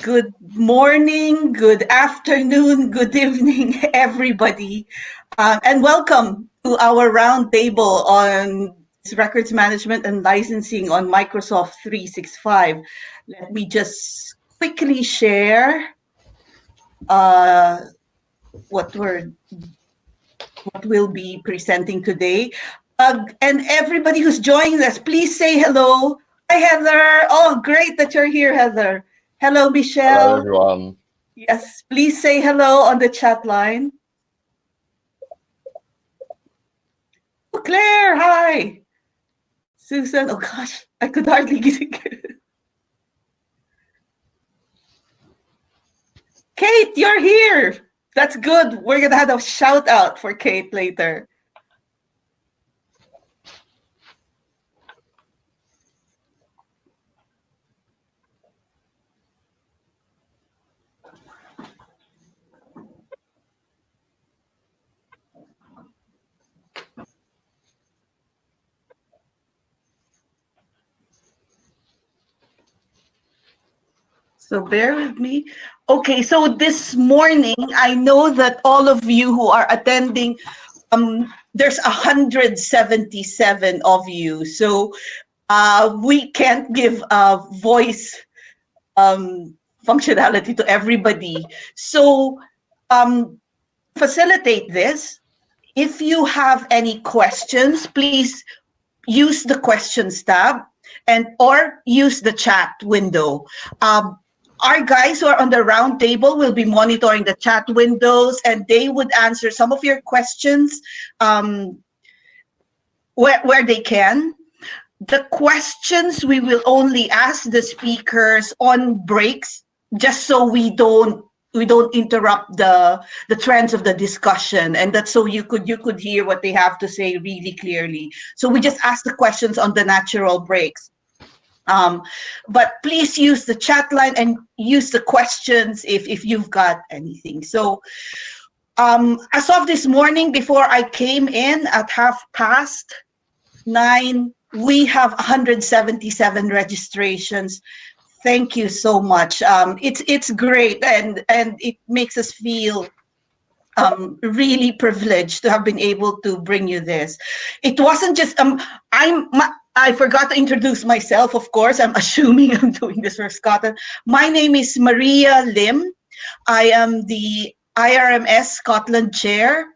Good morning, good afternoon, good evening, everybody, and welcome to our roundtable on records management and licensing on Microsoft 365. Let me just quickly share what we'll be presenting today. And everybody who's joining us, please say hello. Hi, Heather. Oh, great that you're here, Heather. Hello, Michelle. Hello, everyone. Yes, please say hello on the chat line. Oh, Claire, hi. Susan, oh gosh, I could hardly get it. Kate, you're here. That's good. We're going to have a shout out for Kate later. So bear with me. Okay, so this morning, I know that all of you who are attending, there's 177 of you. So we can't give voice functionality to everybody. So facilitate this. If you have any questions, please use the questions tab or use the chat window. Our guys who are on the round table will be monitoring the chat windows, and they would answer some of your questions where they can. The questions we will only ask the speakers on breaks, just so we don't interrupt the trends of the discussion, and that's so you could hear what they have to say really clearly. So we just ask the questions on the natural breaks. But please use the chat line and use the questions if you've got anything. So as of this morning, before I came in at 9:30, we have 177 registrations. Thank you so much. It's great, and it makes us feel really privileged to have been able to bring you this. It wasn't just I forgot to introduce myself, of course. I'm assuming I'm doing this for Scotland. My name is Maria Lim. I am the IRMS Scotland Chair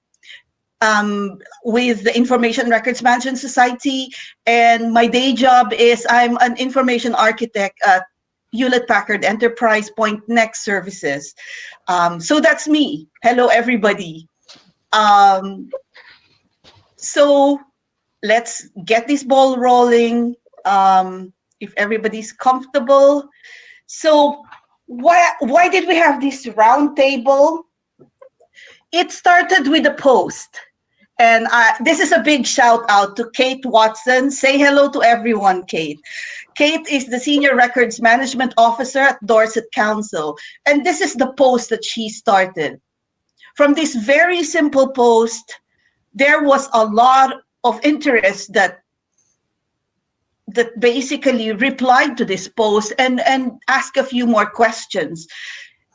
with the Information Records Management Society. And my day job is I'm an information architect at Hewlett-Packard Enterprise Point Next Services. So that's me. Hello, everybody. So let's get this ball rolling, if everybody's comfortable. So why did we have this round table? It started with a post. And this is a big shout out to Kate Watson. Say hello to everyone, Kate. Kate is the Senior Records Management Officer at Dorset Council. And this is the post that she started. From this very simple post, there was a lot of interest that basically replied to this post and asked a few more questions.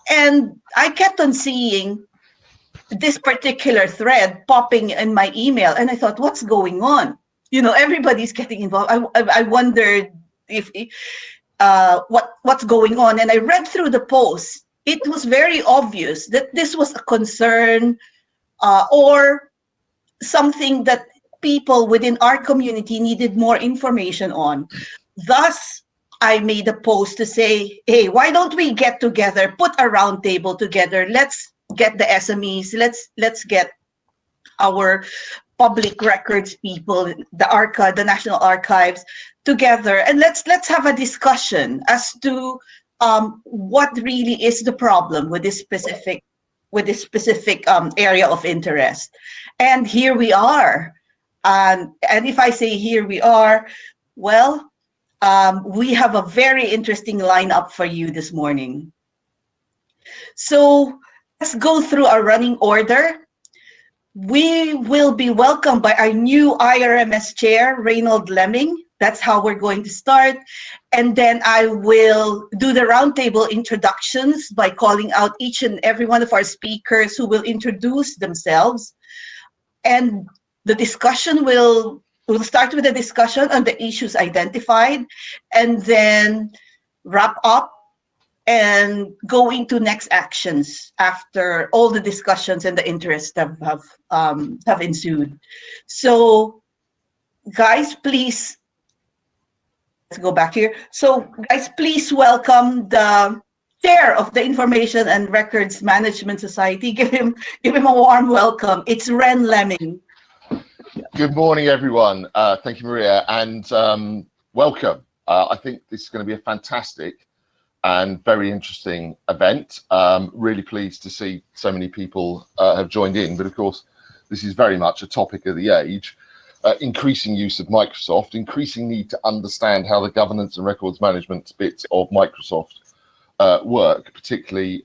And I kept on seeing this particular thread popping in my email, and I thought, what's going on? You know, everybody's getting involved. I wondered if what's going on, and I read through the post. It was very obvious that this was a concern or something that people within our community needed more information on. Thus, I made a post to say, hey, why don't we get together, put a round table together, let's get the SMEs, let's get our public records people, the National Archives together, and let's have a discussion as to what really is the problem with this specific area of interest. And here we are. And if I say here we are, well, we have a very interesting lineup for you this morning. So let's go through our running order. We will be welcomed by our new IRMS chair, Reynold Leming. That's how we're going to start. And then I will do the roundtable introductions by calling out each and every one of our speakers who will introduce themselves. And the discussion we'll start with a discussion on the issues identified, and then wrap up and go into next actions after all the discussions and the interest have ensued. So guys, please, let's go back here. So guys, please welcome the chair of the Information and Records Management Society. Give him a warm welcome. It's Ren Leming. Good morning, everyone. Thank you, Maria, and welcome. I think this is going to be a fantastic and very interesting event. Really pleased to see so many people have joined in, but of course, this is very much a topic of the age. Increasing use of Microsoft, increasing need to understand how the governance and records management bits of Microsoft work, particularly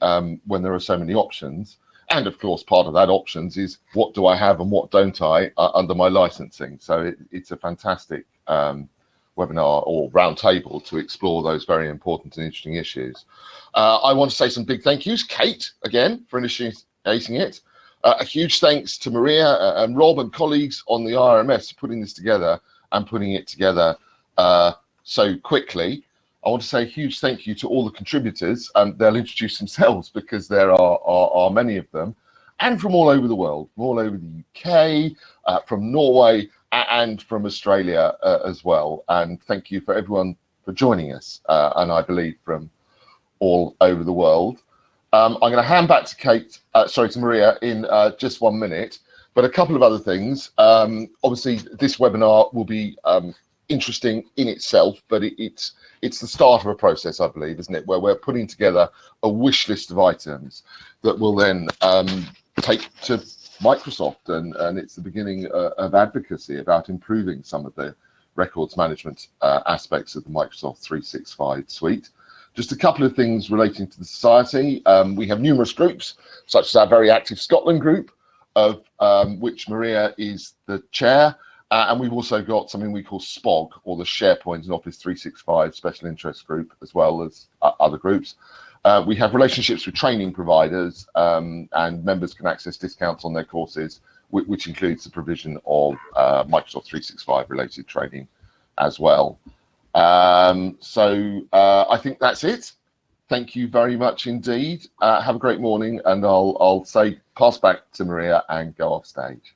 when there are so many options. And of course, part of that options is what do I have and what don't I under my licensing. So it's a fantastic webinar or roundtable to explore those very important and interesting issues. I want to say some big thank yous. Kate, again, for initiating it. A huge thanks to Maria and Rob and colleagues on the IRMS for putting this together and putting it together so quickly. I want to say a huge thank you to all the contributors. They'll introduce themselves because there are many of them, and from all over the world, from all over the UK, from Norway, and from Australia as well. And thank you for everyone for joining us, and I believe from all over the world. I'm going to hand back to Kate, to Maria in just 1 minute, but a couple of other things. Obviously, this webinar will be interesting in itself, but it's the start of a process, I believe, isn't it, where we're putting together a wish list of items that will then take to Microsoft, and it's the beginning of advocacy about improving some of the records management aspects of the Microsoft 365 suite. Just a couple of things relating to the society. We have numerous groups, such as our very active Scotland group, of which Maria is the chair. And we've also got something we call SPOG, or the SharePoint and Office 365 Special Interest Group, as well as other groups. We have relationships with training providers, and members can access discounts on their courses, which includes the provision of Microsoft 365 related training as well. I think that's it. Thank you very much indeed. Have a great morning, and I'll pass back to Maria and go off stage.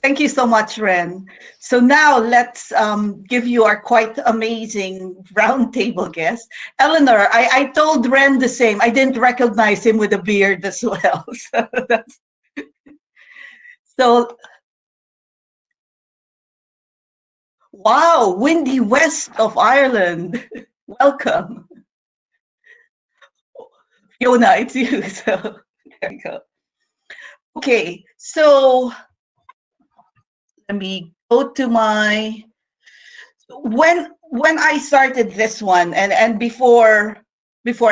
Thank you so much, Ren. So now let's give you our quite amazing roundtable guest. Eleanor, I told Ren the same. I didn't recognize him with a beard as well. Wow, windy west of Ireland. Welcome. Fiona, it's you. So there we go. Okay, so let me go to my, when I started this one, and before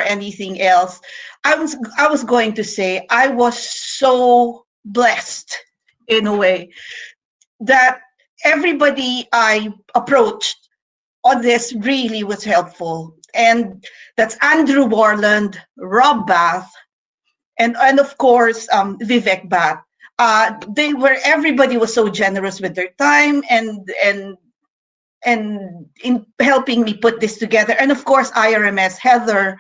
anything else, I was going to say I was so blessed in a way that everybody I approached on this really was helpful. And that's Andrew Warland, Rob Bath, and of course Vivek Bhatt. Everybody was so generous with their time and in helping me put this together. And of course, IRMS, Heather,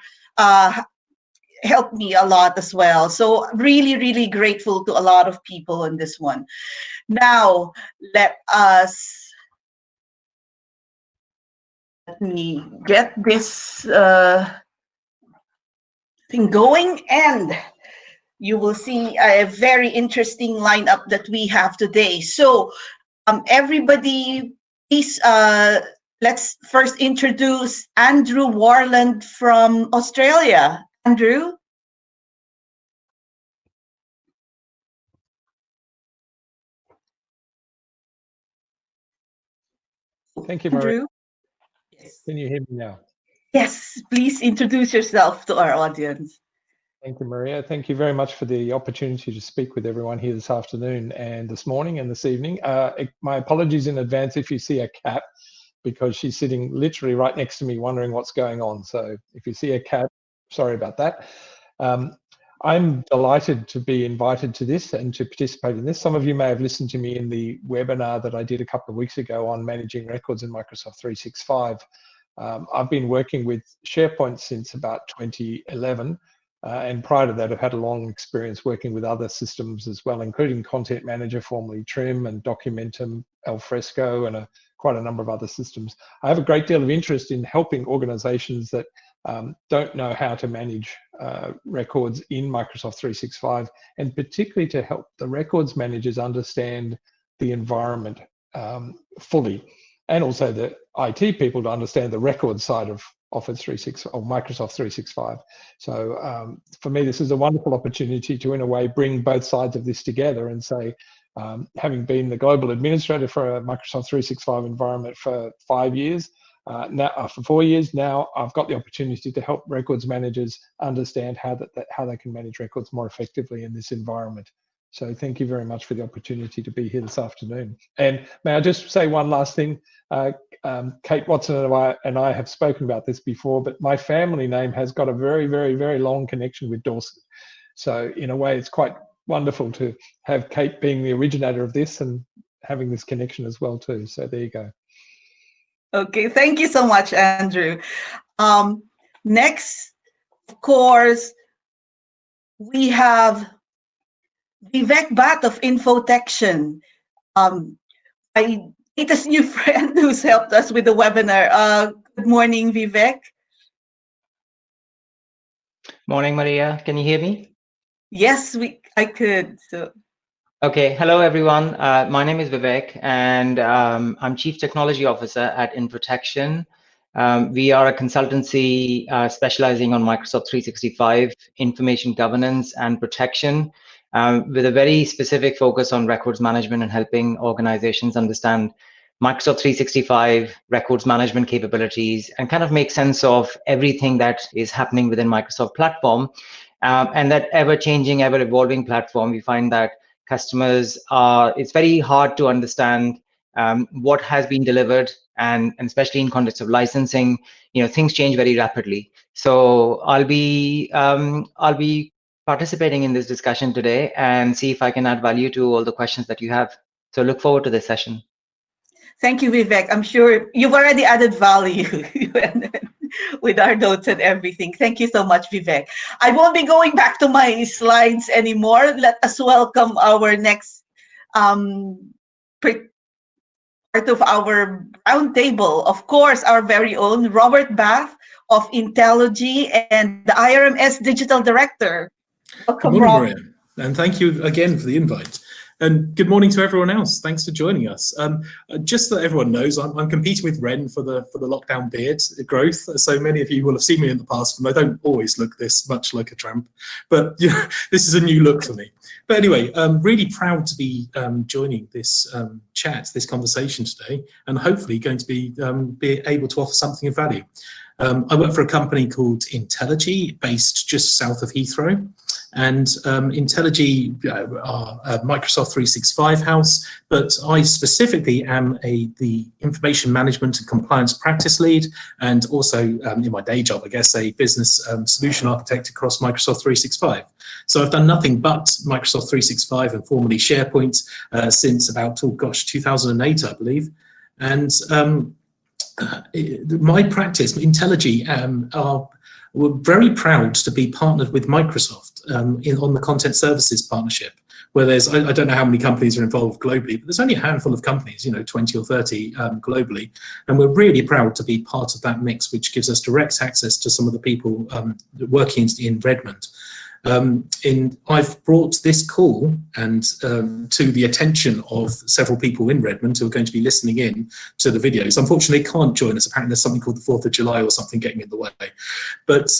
helped me a lot as well. So really, really grateful to a lot of people on this one. Now, let me get this thing going, and you will see a very interesting lineup that we have today. So everybody, please, let's first introduce Andrew Warland from Australia. Andrew? Thank you, Maria. Andrew? Yes. Can you hear me now? Yes, please introduce yourself to our audience. Thank you, Maria. Thank you very much for the opportunity to speak with everyone here this afternoon and this morning and this evening. My apologies in advance if you see a cat. because she's sitting literally right next to me wondering what's going on. So if you see a cat, sorry about that. I'm delighted to be invited to this and to participate in this. Some of you may have listened to me in the webinar that I did a couple of weeks ago on managing records in Microsoft 365. I've been working with SharePoint since about 2011. And prior to that, I've had a long experience working with other systems as well, including Content Manager, formerly Trim, and Documentum, Alfresco, and quite a number of other systems. I have a great deal of interest in helping organizations that don't know how to manage records in Microsoft 365, and particularly to help the records managers understand the environment fully, and also the IT people to understand the record side of Office 365 or Microsoft 365. So for me, this is a wonderful opportunity to, in a way, bring both sides of this together and say, having been the global administrator for a Microsoft 365 environment for 5 years, now for 4 years now, I've got the opportunity to help records managers understand how they can manage records more effectively in this environment. So thank you very much for the opportunity to be here this afternoon. And may I just say one last thing? Kate Watson and I have spoken about this before, but my family name has got a very, very, very long connection with Dorset. So in a way, it's quite wonderful to have Kate being the originator of this and having this connection as well too. So there you go. Okay, thank you so much, Andrew. Next, of course, we have Vivek Bhatt of Infotechtion. My latest new friend who's helped us with the webinar. Good morning, Vivek. Morning, Maria. Can you hear me? Yes, I could. So. Okay, hello everyone. My name is Vivek, and I'm Chief Technology Officer at Infotechtion. We are a consultancy specializing on Microsoft 365 information governance and protection, with a very specific focus on records management and helping organizations understand Microsoft 365 records management capabilities and kind of make sense of everything that is happening within Microsoft platform. And that ever-changing, ever-evolving platform, we find that customers it's very hard to understand what has been delivered, and especially in context of licensing, things change very rapidly. So I'll be participating in this discussion today and see if I can add value to all the questions that you have. So look forward to this session. Thank you, Vivek. I'm sure you've already added value with our notes and everything. Thank you so much, Vivek. I won't be going back to my slides anymore. Let us welcome our next part of our roundtable. Of course, our very own Robert Bath of Intelogy and the IRMS Digital Director. Welcome, good morning, Rob. Maria, and thank you again for the invite. And good morning to everyone else. Thanks for joining us. Just so that everyone knows, I'm competing with Ren for the lockdown beard growth. So many of you will have seen me in the past, and I don't always look this much like a tramp. But this is a new look for me. But anyway, I'm really proud to be joining this this conversation today, and hopefully going to be able to offer something of value. I work for a company called Intelogy, based just south of Heathrow. And Intelogy are a Microsoft 365 house, but I specifically am the information management and compliance practice lead, and also in my day job, I guess, a business solution architect across Microsoft 365. So I've done nothing but Microsoft 365 and formerly SharePoint since about, 2008, I believe. And my practice, Intelogy, we're very proud to be partnered with Microsoft on the Content Services Partnership, where there's, I don't know how many companies are involved globally, but there's only a handful of companies, 20 or 30 globally. And we're really proud to be part of that mix, which gives us direct access to some of the people working in Redmond. I've brought this call and to the attention of several people in Redmond who are going to be listening in to the videos. Unfortunately, can't join us. Apparently, there's something called the 4th of July or something getting in the way. But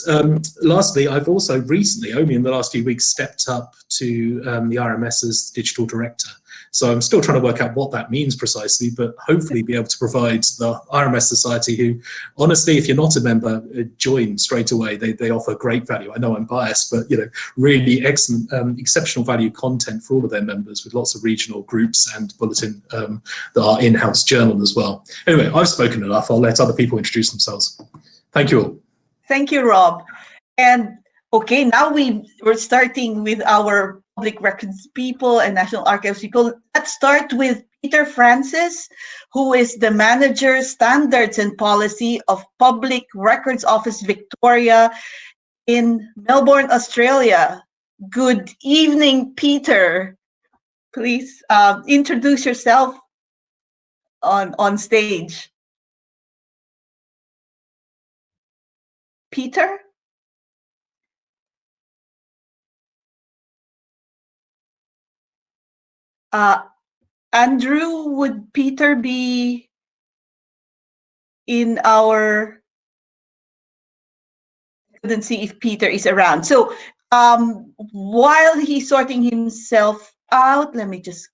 lastly, I've also recently, only in the last few weeks, stepped up to the IRMS as digital director. So I'm still trying to work out what that means precisely, but hopefully be able to provide the IRMS Society, who honestly, if you're not a member, join straight away. They offer great value. I know I'm biased, but really excellent, exceptional value content for all of their members, with lots of regional groups and bulletin that are in-house journal as well. Anyway, I've spoken enough. I'll let other people introduce themselves. Thank you all. Thank you, Rob. And okay, now we're starting with our public records people and National Archives people. Let's start with Peter Francis, who is the Manager, Standards and Policy of Public Records Office Victoria in Melbourne, Australia. Good evening, Peter. Please introduce yourself on stage. Peter? Andrew, would Peter be in our... I couldn't see if Peter is around. So while he's sorting himself out, let me just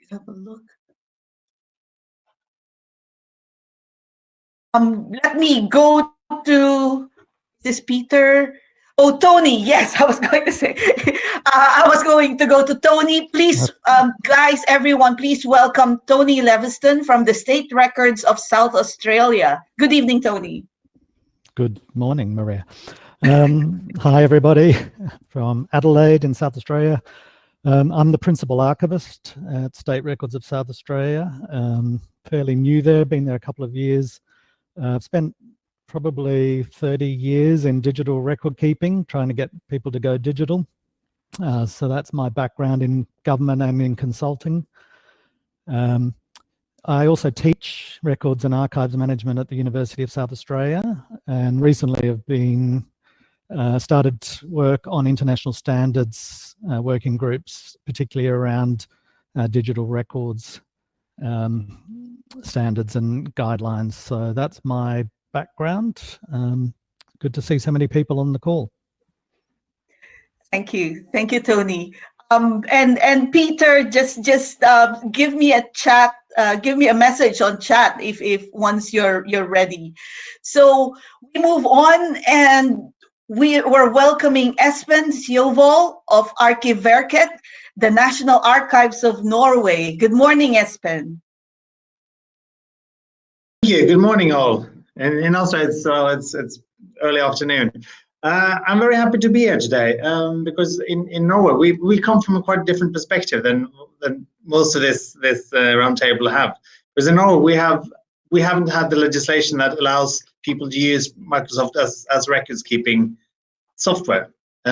have a look. Let me go to this Peter. Oh, Tony, yes, I was going to say. I was going to go to Tony. Please, guys, everyone, please welcome Tony Leviston from the State Records of South Australia. Good evening, Tony. Good morning, Maria. Hi, everybody from Adelaide in South Australia. I'm the Principal Archivist at State Records of South Australia. Fairly new there, been there a couple of years. I've spent probably 30 years in digital record keeping, trying to get people to go digital. So that's my background in government and in consulting. I also teach records and archives management at the University of South Australia, and recently have been started work on international standards working groups, particularly around digital records standards and guidelines. So that's my background. Good to see so many people on the call. Thank you, Tony. And Peter, just give me a chat, give me a message on chat if once you're ready. So we move on, and we're welcoming Espen Sjøvoll of Arkiverket, the National Archives of Norway. Good morning, Espen. Thank you. Good morning, all. And also, it's early afternoon. I'm very happy to be here today because in Norway we come from a quite different perspective than most of this roundtable have. Because in Norway we haven't had the legislation that allows people to use Microsoft as records keeping software.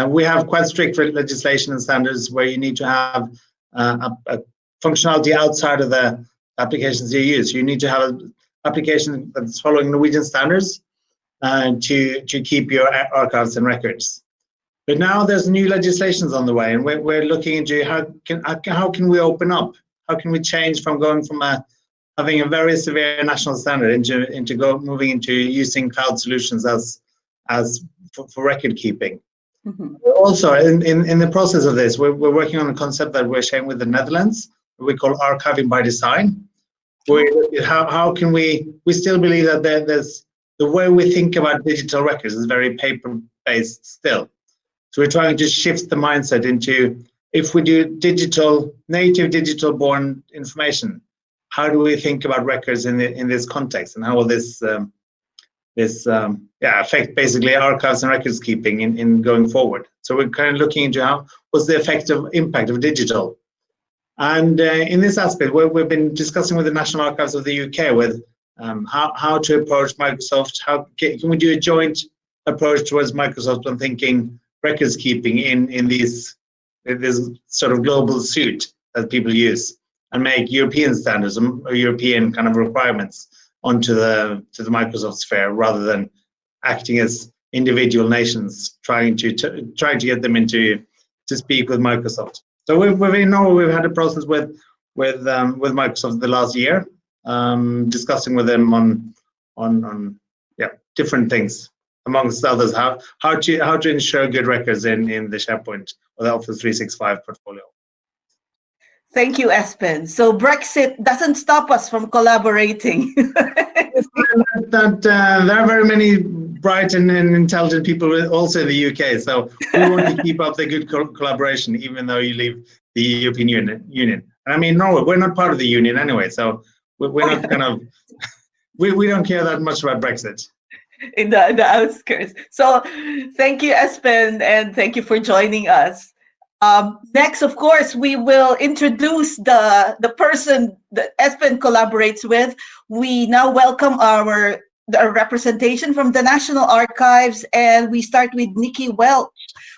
We have quite strict legislation and standards where you need to have a functionality outside of the applications you use. You need to have an application that's following Norwegian standards to keep your archives and records. But now there's new legislations on the way, and we're looking into how can we open up? How can we change from going from having a very severe national standard into moving into using cloud solutions as for record keeping? Mm-hmm. Also, in the process of this, we're working on a concept that we're sharing with the Netherlands, we call archiving by design. How can we still believe that there's the way we think about digital records is very paper-based still. So we're trying to shift the mindset into, if we do native digital-born information, how do we think about records in this context, and how will this affect basically archives and records keeping in going forward? So we're kind of looking into what's the effective impact of digital. And in this aspect, we've been discussing with the National Archives of the UK with how to approach Microsoft. How can we do a joint approach towards Microsoft when thinking records keeping in this sort of global suite that people use, and make European standards or European kind of requirements onto the Microsoft sphere, rather than acting as individual nations trying to get them to speak with Microsoft. So we've had a process with Microsoft the last year, discussing with them on different things, amongst others, how to ensure good records in the SharePoint or the Office 365 portfolio. Thank you, Espen. So Brexit doesn't stop us from collaborating. There are very many bright and intelligent people also in the UK, so we want to keep up the good collaboration, even though you leave the European Union. I mean, no, we're not part of the union anyway, so we're not kind of, we don't care that much about Brexit. In the outskirts. So thank you, Espen, and thank you for joining us. Next, of course, we will introduce the person that Espen collaborates with. We now welcome our representation from the National Archives, and we start with Nicki Welsh,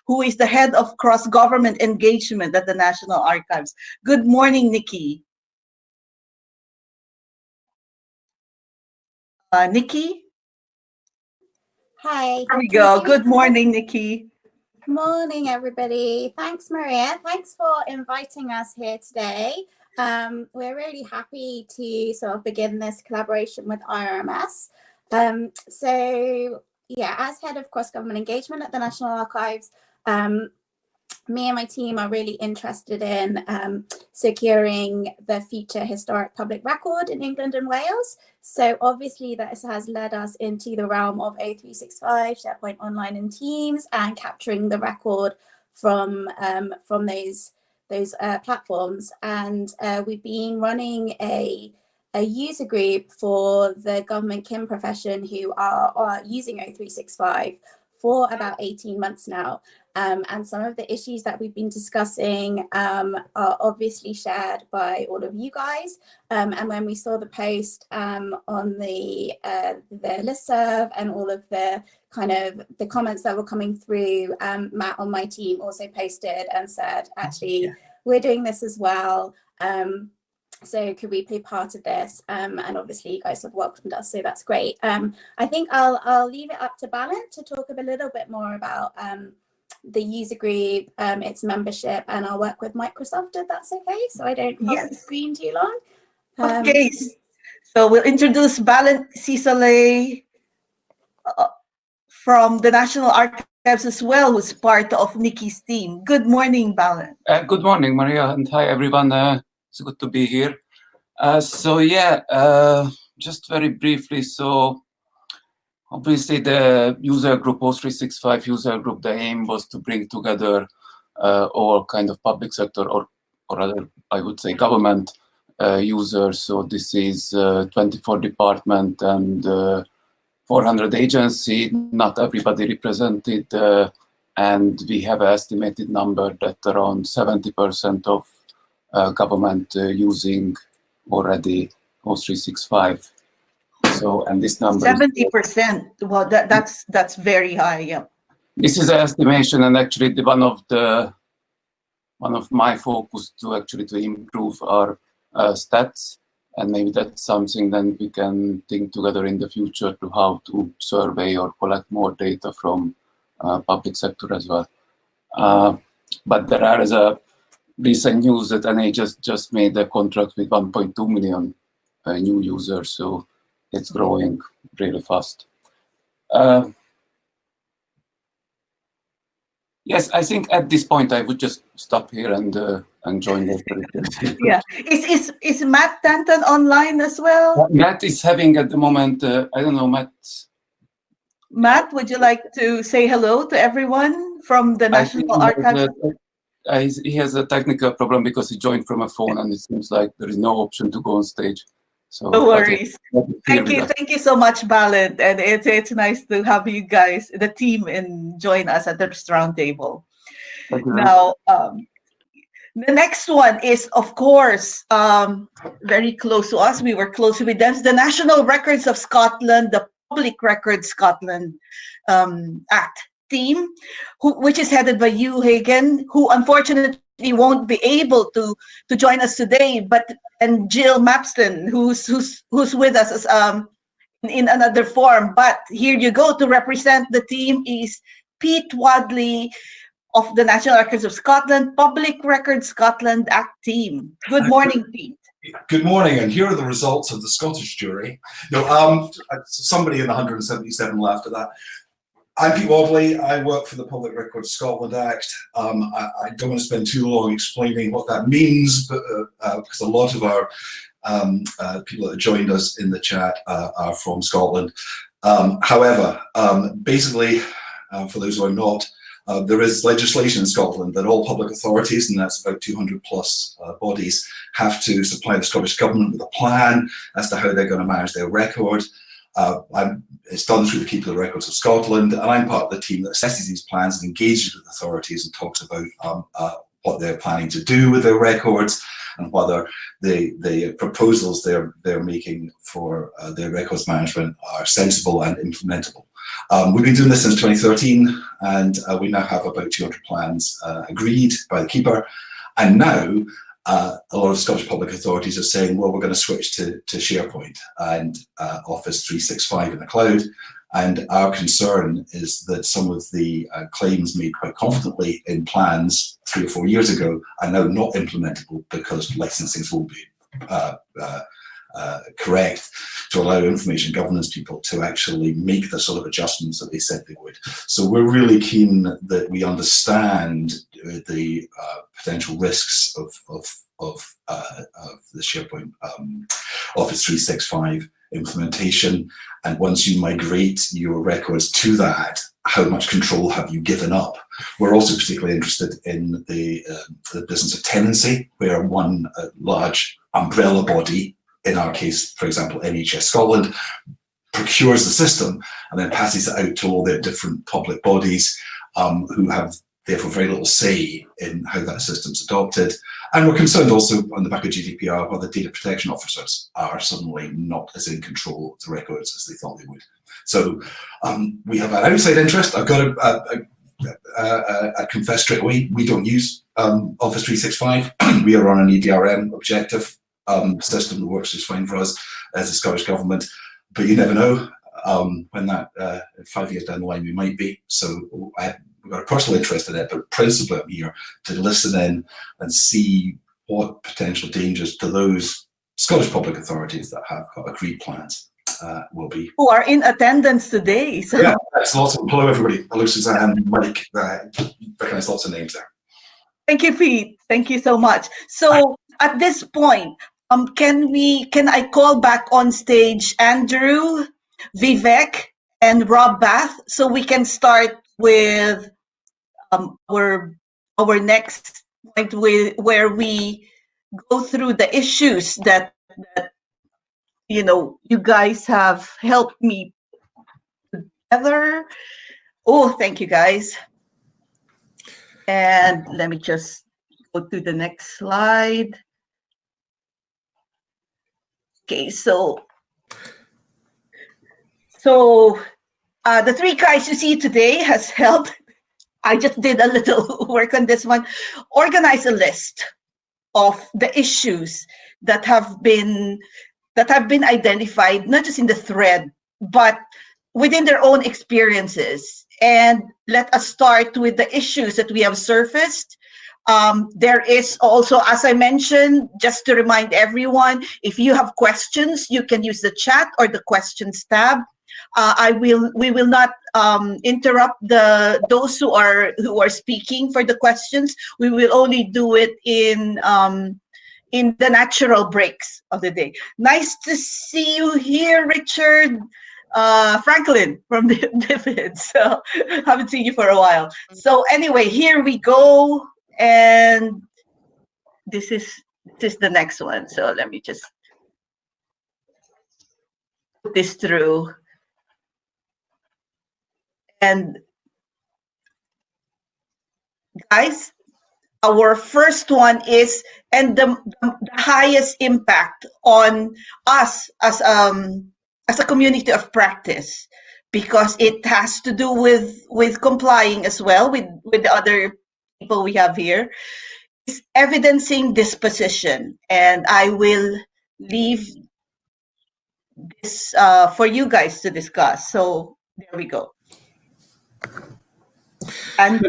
who is the head of cross-government engagement at the National Archives. Good morning, Nicki. Nicki? Hi. There we go. Good morning, Nicki. Morning, everybody. Thanks, Maria. Thanks for inviting us here today. We're really happy to sort of begin this collaboration with IRMS. So, yeah, as head of cross-government engagement at the National Archives, me and my team are really interested in securing the future historic public record in England and Wales. So obviously this has led us into the realm of O365, SharePoint Online and Teams, and capturing the record from those platforms. And we've been running a user group for the government KIM profession who are using O365 for about 18 months now. And some of the issues that we've been discussing are obviously shared by all of you guys. And when we saw the post on the listserv and all of the kind of the comments that were coming through, Matt on my team also posted and said, actually, we're doing this as well. So could we be part of this? And obviously you guys have welcomed us, so that's great. I think I'll leave it up to Balint to talk a little bit more about the user group, its membership, and I'll work with Microsoft if that's okay, so I don't hold the screen too long. Okay, so we'll introduce Balint Csollei from the National Archives as well, who's part of Nicki's team. Good morning, Balint. Good morning, Maria, and hi, everyone. It's good to be here. Just very briefly, so obviously the user group, O365 user group, the aim was to bring together all kind of public sector or rather, I would say government users. So this is 24 department and 400 agency, not everybody represented. And we have an estimated number that around 70% of government using already O365. So, and this number 70%. Well, that's very high. Yeah. This is an estimation, and actually one of my focus to improve our stats, and maybe that's something then we can think together in the future to how to survey or collect more data from public sector as well. But there is a recent news that NA just made a contract with 1.2 million new users, so it's growing really fast. Yes, I think at this point I would just stop here and join later. Yeah, is Matt Tanton online as well? Matt is having at the moment. I don't know, Matt. Matt, would you like to say hello to everyone from the National Archives? He has a technical problem because he joined from a phone, and it seems like there is no option to go on stage. So no worries. Thank you so much, Balint, and it's nice to have you guys, the team, and join us at this round table. Now, the next one is, of course, very close to us. We were close with them. The National Records of Scotland, the Public Records Scotland Act team, which is headed by Hugh Hagan, who unfortunately won't be able to join us today, and Jill Mapstone, who's with us as, in another form. But here you go, to represent the team is Pete Wadley of the National Archives of Scotland, Public Records Scotland Act team. Good morning, Pete. Good morning, and here are the results of the Scottish jury. No, somebody in the 177 left of that. I'm Pete Wadley. I work for the Public Records Scotland Act. I don't want to spend too long explaining what that means, but because a lot of our people that have joined us in the chat are from Scotland. However, basically, for those who are not, there is legislation in Scotland that all public authorities, and that's about 200 plus bodies, have to supply the Scottish Government with a plan as to how they're going to manage their record. It's done through the Keeper of the Records of Scotland, and I'm part of the team that assesses these plans and engages with authorities and talks about what they're planning to do with their records and whether the proposals they're making for their records management are sensible and implementable. We've been doing this since 2013, and we now have about 200 plans agreed by the Keeper. And now a lot of Scottish public authorities are saying, well, we're going to switch to SharePoint and Office 365 in the cloud. And our concern is that some of the claims made quite confidently in plans 3 or 4 years ago are now not implementable because licensing will be correct to allow information governance people to actually make the sort of adjustments that they said they would. So we're really keen that we understand the potential risks of the SharePoint Office 365 implementation, and once you migrate your records to that, how much control have you given up? We're also particularly interested in the business of tenancy, where one large umbrella body, in our case, for example, NHS Scotland, procures the system and then passes it out to all their different public bodies who have therefore very little say in how that system's adopted. And we're concerned also on the back of GDPR whether data protection officers are suddenly not as in control of the records as they thought they would. So we have an outside interest. I've got I confess straight away, we don't use Office 365. We are on an EDRM objective system that works just fine for us as the Scottish Government, but you never know when that 5 years down the line we might be. So we've got a personal interest in it, but principally I'm here to listen in and see what potential dangers to those Scottish public authorities that have got agreed plans will be. Who are in attendance today. So. Yeah, that's lots of, hello everybody. Hello Suzanne, Mike, recognize lots of names there. Thank you, Pete. Thank you so much. So at this point, can I call back on stage Andrew, Vivek, and Rob Bath so we can start with our next point where we go through the issues that you guys have helped me together. Oh, thank you guys. And let me just go to the next slide. Okay, so the 3 guys you see today has helped. I just did a little work on this one. Organize a list of the issues that have been identified, not just in the thread, but within their own experiences. And let us start with the issues that we have surfaced. There is also, as I mentioned, just to remind everyone, if you have questions, you can use the chat or the questions tab. We will not interrupt those who are speaking for the questions. We will only do it in the natural breaks of the day. Nice to see you here, Richard. Franklin from the Divid. So haven't seen you for a while. So anyway, here we go, and this is the next one. So let me just put this through. And guys, our first one is, and the highest impact on us as a community of practice, because it has to do with complying as well with the other people we have here, is evidencing disposition. And I will leave this for you guys to discuss. So there we go. And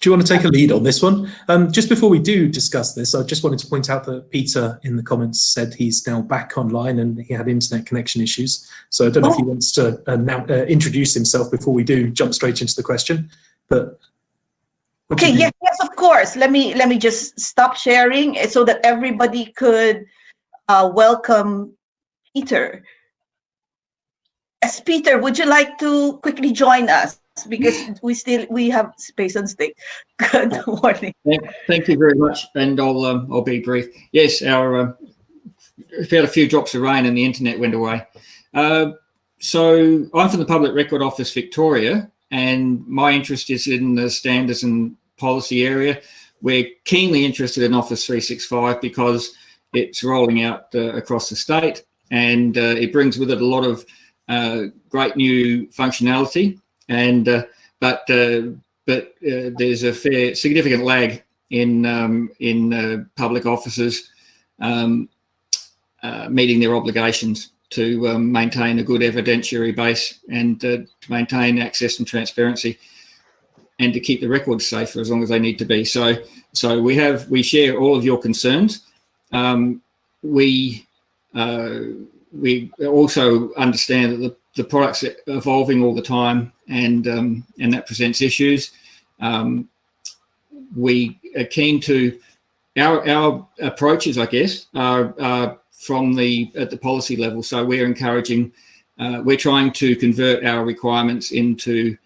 Do you want to take a lead on this one? Just before we do discuss this, I just wanted to point out that Peter in the comments said he's now back online and he had internet connection issues. So I don't know if he wants to now introduce himself before we do jump straight into the question. But okay, yes, of course. Let me just stop sharing so that everybody could welcome Peter. Yes, Peter, would you like to quickly join us? Because we have space on stage. Good morning. Thank you very much, and I'll be brief. Yes, we had a few drops of rain and the internet went away. So I'm from the Public Record Office Victoria, and my interest is in the standards and policy area. We're keenly interested in Office 365 because it's rolling out across the state, and it brings with it a lot of great new functionality. And but there's a significant lag in public officers meeting their obligations to maintain a good evidentiary base and to maintain access and transparency, and to keep the records safe for as long as they need to be. So we share all of your concerns. We also understand that the products are evolving all the time, and that presents issues. We are keen to our approaches, I guess, are from at the policy level. So we're encouraging, we're trying to convert our requirements into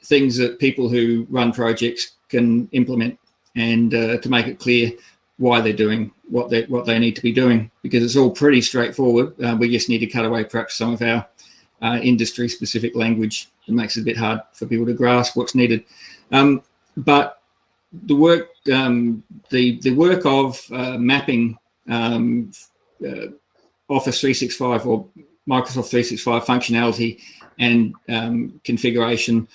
things that people who run projects can implement, and to make it clear why they're doing what they need to be doing, because it's all pretty straightforward. We just need to cut away perhaps some of our industry specific language that makes it a bit hard for people to grasp what's needed. But the work of mapping Office 365 or Microsoft 365 functionality and configuration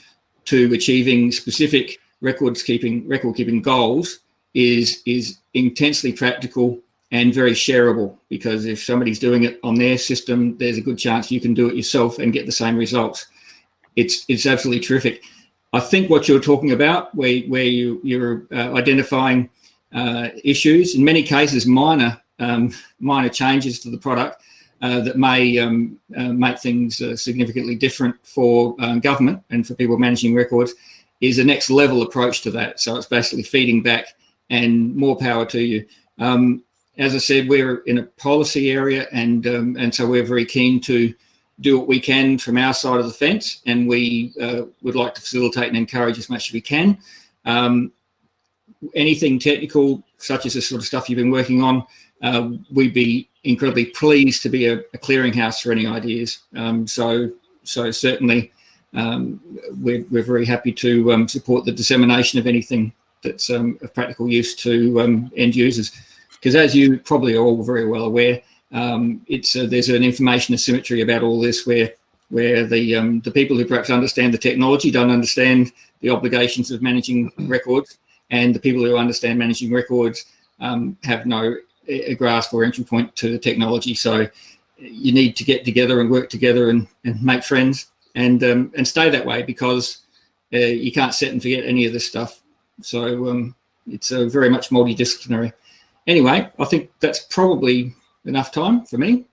to achieving specific record keeping goals is intensely practical and very shareable, because if somebody's doing it on their system, there's a good chance you can do it yourself and get the same results. It's absolutely terrific. I think what you're talking about, where you're identifying issues, in many cases minor changes to the product that may make things significantly different for government and for people managing records, is a next level approach to that. So it's basically feeding back, and more power to you. As I said, we're in a policy area, and so we're very keen to do what we can from our side of the fence, and we would like to facilitate and encourage as much as we can. Anything technical, such as the sort of stuff you've been working on, we'd be incredibly pleased to be a clearinghouse for any ideas. So certainly we're very happy to support the dissemination of anything that's of practical use to end users. Because as you probably are all very well aware, there's an information asymmetry about all this, where the people who perhaps understand the technology don't understand the obligations of managing records, and the people who understand managing records have no grasp or entry point to the technology. So you need to get together and work together and make friends, and stay that way, because you can't set and forget any of this stuff. So it's very much multidisciplinary. Anyway, I think that's probably enough time for me,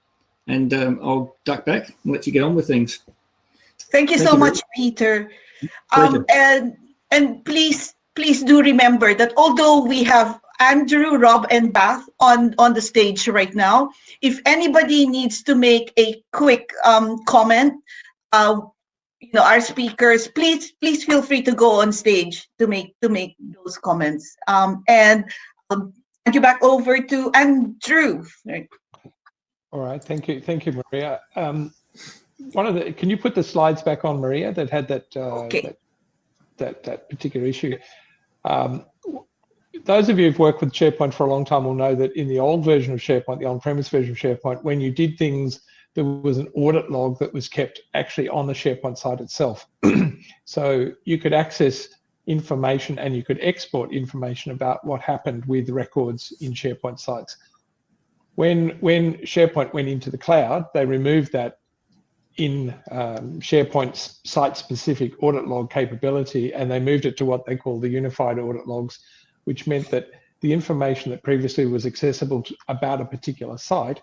and I'll duck back and let you get on with things. Thank you so much, Peter. And please do remember that although we have Andrew, Rob, and Beth on the stage right now, if anybody needs to make a quick comment, our speakers, please feel free to go on stage to make those comments. And hand you back over to Andrew. All right, thank you, Maria. Can you put the slides back on, Maria, that had that that particular issue? Those of you who've worked with SharePoint for a long time will know that in the old version of SharePoint, the on-premise version of SharePoint, when you did things, there was an audit log that was kept actually on the SharePoint site itself. So you could access information and you could export information about what happened with records in SharePoint sites. When SharePoint went into the cloud, they removed that in SharePoint site-specific audit log capability, and they moved it to what they call the unified audit logs, which meant that the information that previously was accessible about a particular site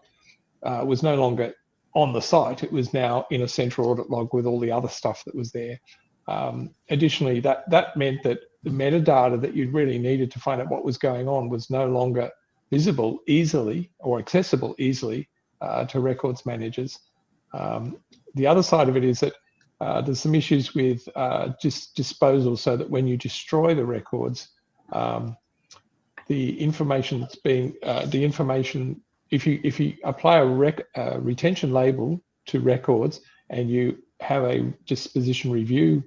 was no longer on the site. It was now in a central audit log with all the other stuff that was there. Additionally, that meant that the metadata that you really needed to find out what was going on was no longer visible easily or accessible easily to records managers. The other side of it is that there's some issues with just disposal, so that when you destroy the records, the information that's being if you apply a retention label to records and you have a disposition review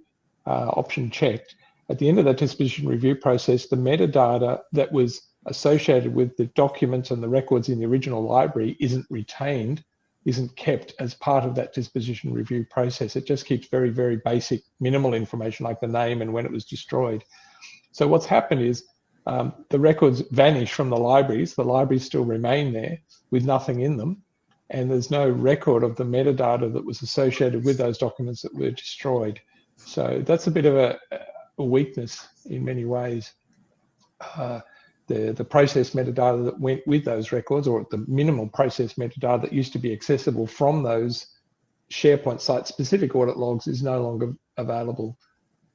option checked, at the end of that disposition review process, the metadata that was associated with the documents and the records in the original library isn't retained, isn't kept as part of that disposition review process. It just keeps very, very basic, minimal information like the name and when it was destroyed. So what's happened is the records vanish from the libraries still remain there with nothing in them, and there's no record of the metadata that was associated with those documents that were destroyed. So that's a bit of a weakness in many ways. The process metadata that went with those records, or the minimal process metadata that used to be accessible from those SharePoint site-specific audit logs, is no longer available.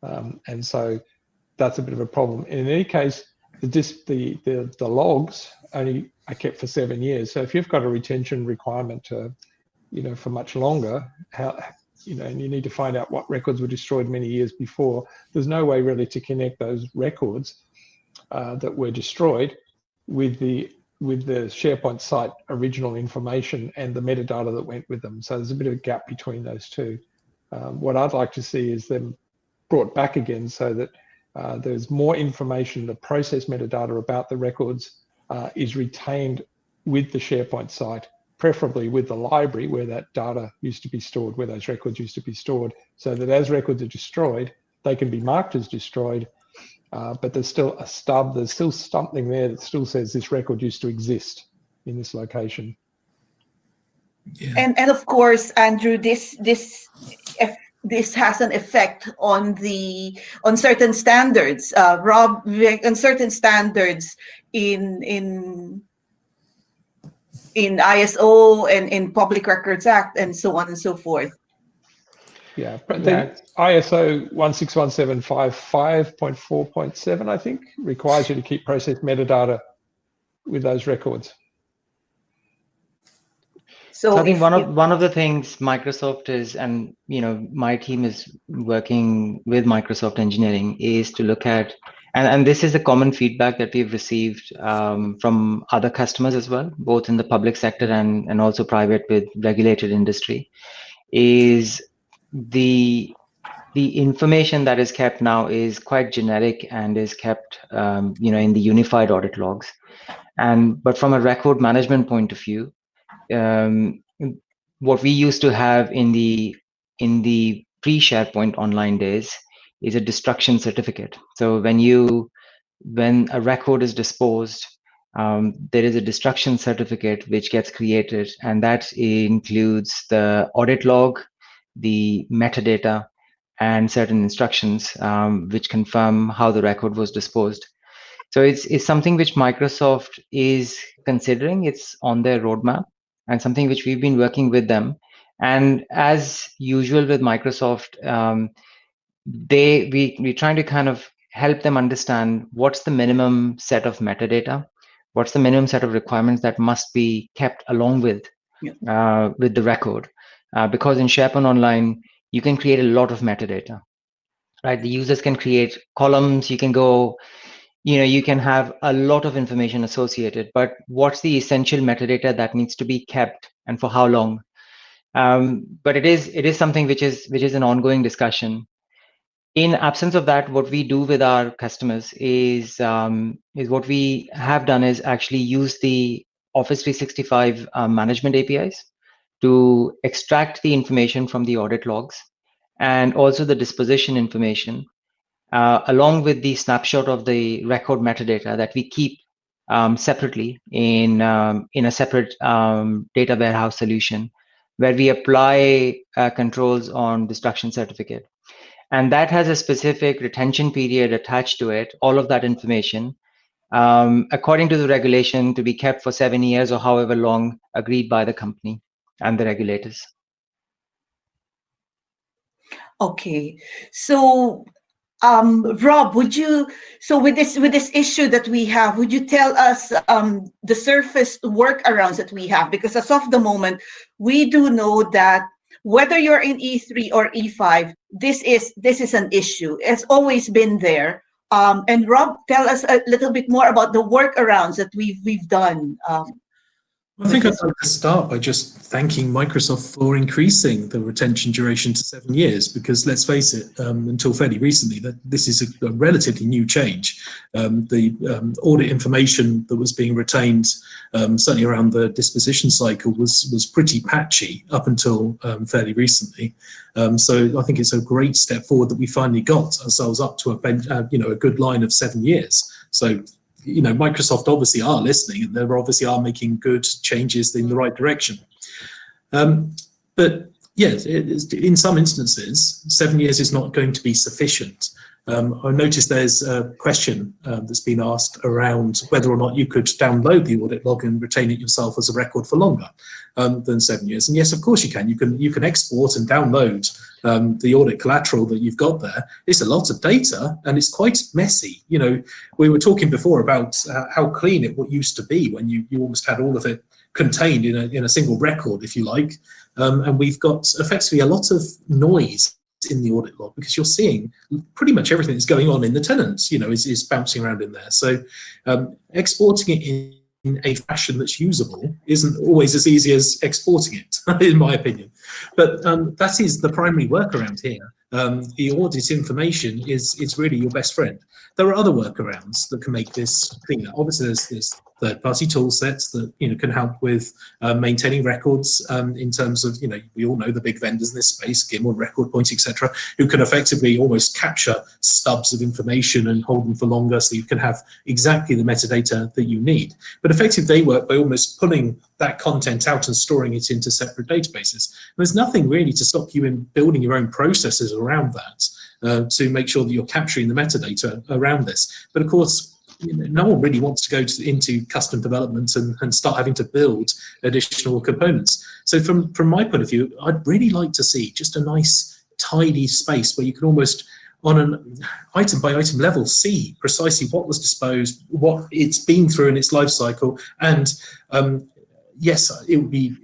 And so that's a bit of a problem. In any case, the logs only are kept for 7 years. So if you've got a retention requirement to, for much longer, and you need to find out what records were destroyed many years before, there's no way really to connect those records that were destroyed with the SharePoint site original information and the metadata that went with them. So there's a bit of a gap between those two. What I'd like to see is them brought back again, so that there's more information, the process metadata about the records is retained with the SharePoint site, preferably with the library where that data used to be stored, where those records used to be stored, so that as records are destroyed, they can be marked as destroyed, but there's still a stub, there's still something there that still says this record used to exist in this location. Yeah. And of course, Andrew, this has an effect on certain standards, Rob, on certain standards in ISO and in Public Records Act and so on and so forth. Yeah, but the ISO 16175.4.7, I think, requires you to keep process metadata with those records. So I think one of the things Microsoft is, and my team is working with Microsoft Engineering, is to look at, and this is a common feedback that we've received from other customers as well, both in the public sector and also private with regulated industry, is the information that is kept now is quite generic and is kept in the unified audit logs, but from a record management point of view, what we used to have in the pre-SharePoint online days is a destruction certificate. So when a record is disposed, there is a destruction certificate which gets created, and that includes the audit log, the metadata, and certain instructions which confirm how the record was disposed. So it's something which Microsoft is considering. It's on their roadmap, and something which we've been working with them. And as usual with Microsoft, we're trying to kind of help them understand what's the minimum set of metadata, what's the minimum set of requirements that must be kept along with the record. Because in SharePoint Online, you can create a lot of metadata, right? The users can create columns, you can go, you can have a lot of information associated, but what's the essential metadata that needs to be kept and for how long? But it is something which is an ongoing discussion. In absence of that, what we do with our customers is what we have done is actually use the Office 365 management APIs to extract the information from the audit logs and also the disposition information, along with the snapshot of the record metadata that we keep separately in a separate data warehouse solution, where we apply controls on destruction certificate. And that has a specific retention period attached to it, all of that information, according to the regulation, to be kept for 7 years or however long agreed by the company and the regulators. Okay, so Rob, would you, so with this issue that we have, would you tell us the surface workarounds that we have? Because as of the moment, we do know that whether you're in E3 or E5, this is an issue. It's always been there. And Rob, tell us a little bit more about the workarounds that we've done. I think I'd like to start by just thanking Microsoft for increasing the retention duration to 7 years, because let's face it, until fairly recently, that this is a relatively new change. The audit information that was being retained, certainly around the disposition cycle, was pretty patchy up until fairly recently. So I think it's a great step forward that we finally got ourselves up to a good line of 7 years. So, you know, Microsoft obviously are listening, and they obviously are making good changes in the right direction. But yes, in some instances, 7 years is not going to be sufficient. I noticed there's a question that's been asked around whether or not you could download the audit log and retain it yourself as a record for longer than 7 years. And yes, of course you can. You can export and download the audit collateral that you've got there. It's a lot of data and it's quite messy. You know, we were talking before about how clean it used to be when you almost had all of it contained in a single record, if you like. And we've got effectively a lot of noise in the audit log, because you're seeing pretty much everything that's going on in the tenants, you know, is bouncing around in there. So exporting it in a fashion that's usable isn't always as easy as exporting it, in my opinion. But that is the primary workaround here. The audit information is really your best friend. There are other workarounds that can make this cleaner. Obviously, there's third-party tool sets that, you know, can help with maintaining records in terms of, you know, we all know the big vendors in this space, Gimel, Record Point, etc., who can effectively almost capture stubs of information and hold them for longer, so you can have exactly the metadata that you need. But effectively, they work by almost pulling that content out and storing it into separate databases. There's nothing really to stop you in building your own processes around that to make sure that you're capturing the metadata around this. But of course, you know, no one really wants to go into custom development and start having to build additional components. So from my point of view, I'd really like to see just a nice, tidy space where you can almost, on an item by item level, see precisely what was disposed, what it's been through in its life cycle. And yes, it would be,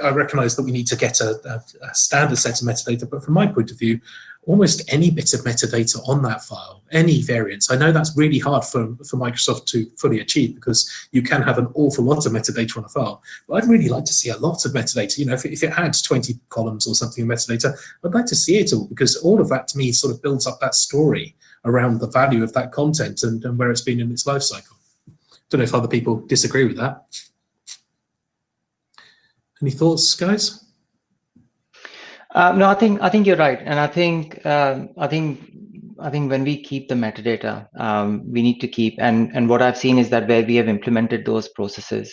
I recognize that we need to get a standard set of metadata, but from my point of view, almost any bit of metadata on that file, any variance. I know that's really hard for Microsoft to fully achieve, because you can have an awful lot of metadata on a file. But I'd really like to see a lot of metadata. You know, if it had 20 columns or something in metadata, I'd like to see it all, because all of that to me sort of builds up that story around the value of that content and where it's been in its life cycle. Don't know if other people disagree with that. Any thoughts, guys? No, I think you're right, and I think when we keep the metadata, we need to keep, and what I've seen is that where we have implemented those processes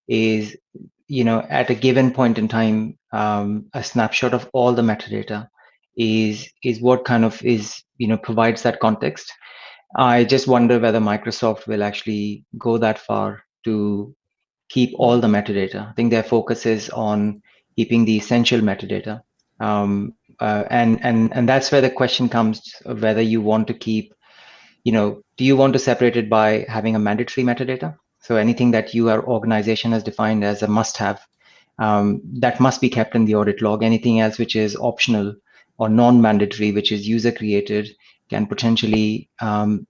is, you know, at a given point in time, a snapshot of all the metadata is what kind of is, you know, provides that context. I just wonder whether Microsoft will actually go that far to keep all the metadata. I think their focus is on keeping the essential metadata. And that's where the question comes of whether you want to keep, you know, do you want to separate it by having a mandatory metadata? So anything that your organization has defined as a must-have, that must be kept in the audit log. Anything else which is optional or non-mandatory, which is user-created, can potentially,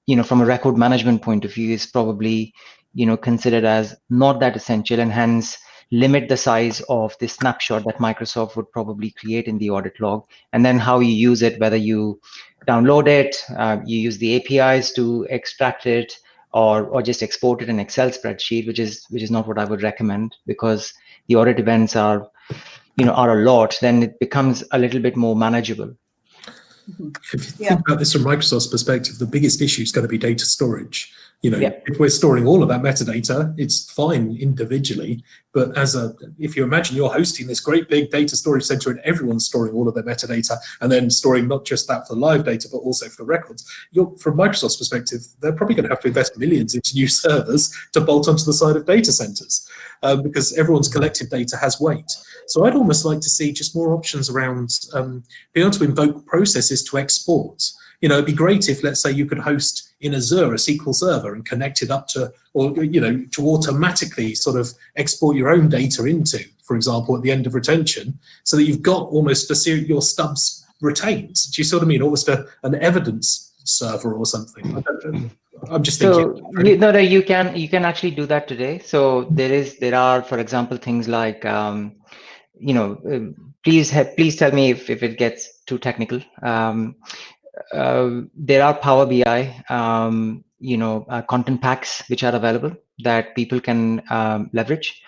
you know, from a record management point of view, is probably, you know, considered as not that essential, and hence limit the size of the snapshot that Microsoft would probably create in the audit log. And then how you use it, whether you download it, you use the APIs to extract it, or just export it in Excel spreadsheet, which is not what I would recommend, because the audit events are, you know, are a lot. Then it becomes a little bit more manageable. If you think about this from Microsoft's perspective, the biggest issue is going to be data storage. You know, if we're storing all of that metadata, it's fine individually. But if you imagine you're hosting this great big data storage center and everyone's storing all of their metadata and then storing not just that for the live data, but also for the records, from Microsoft's perspective, they're probably going to have to invest millions into new servers to bolt onto the side of data centers because everyone's collective data has weight. So I'd almost like to see just more options around being able to invoke processes to export. You know, it'd be great if, let's say, you could host in Azure a SQL server and connect it up to, or, you know, to automatically sort of export your own data into, for example, at the end of retention, so that you've got almost your stubs retained. Do you sort of mean almost an evidence server or something? I'm just thinking. So you can actually do that today. So there are, for example, things like you know, please tell me if it gets too technical. There are Power BI, you know, content packs which are available that people can leverage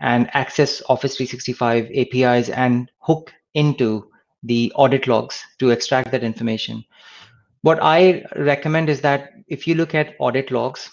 and access Office 365 APIs and hook into the audit logs to extract that information. What I recommend is that if you look at audit logs,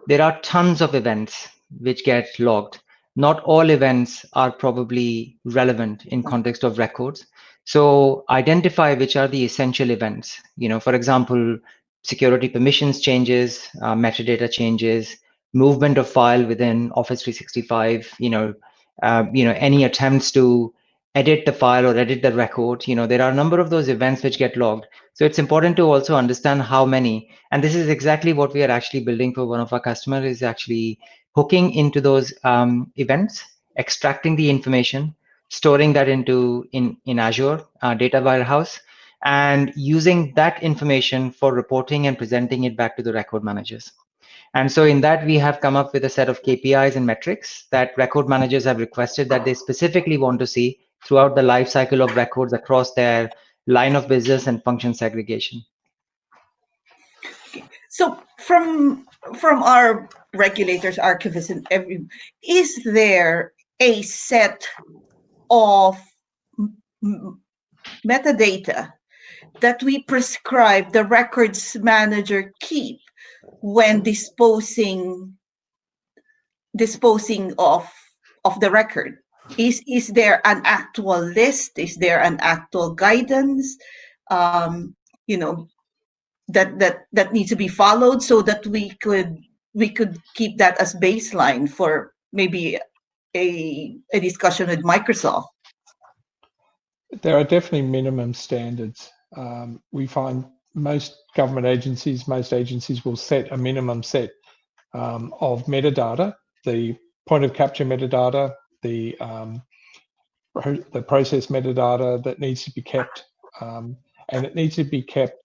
there are tons of events which get logged. Not all events are probably relevant in context of records. So identify which are the essential events. You know, for example, security permissions changes, metadata changes, movement of file within Office 365. You know, any attempts to edit the file or edit the record. You know, there are a number of those events which get logged. So it's important to also understand how many. And this is exactly what we are actually building for one of our customers, is actually hooking into those events, extracting the information, storing that in Azure data warehouse, and using that information for reporting and presenting it back to the record managers. And so in that, we have come up with a set of KPIs and metrics that record managers have requested that they specifically want to see throughout the life cycle of records across their line of business and function segregation. So from our regulators, archivists, and is there a set of metadata that we prescribe the records manager keep when disposing of the record? Is there an actual list? Is there an actual guidance? You know, that needs to be followed so that we could keep that as baseline for maybe a discussion with Microsoft. There are definitely minimum standards. We find most government agencies, most agencies will set a minimum set of metadata, the point of capture metadata, the process metadata that needs to be kept, and it needs to be kept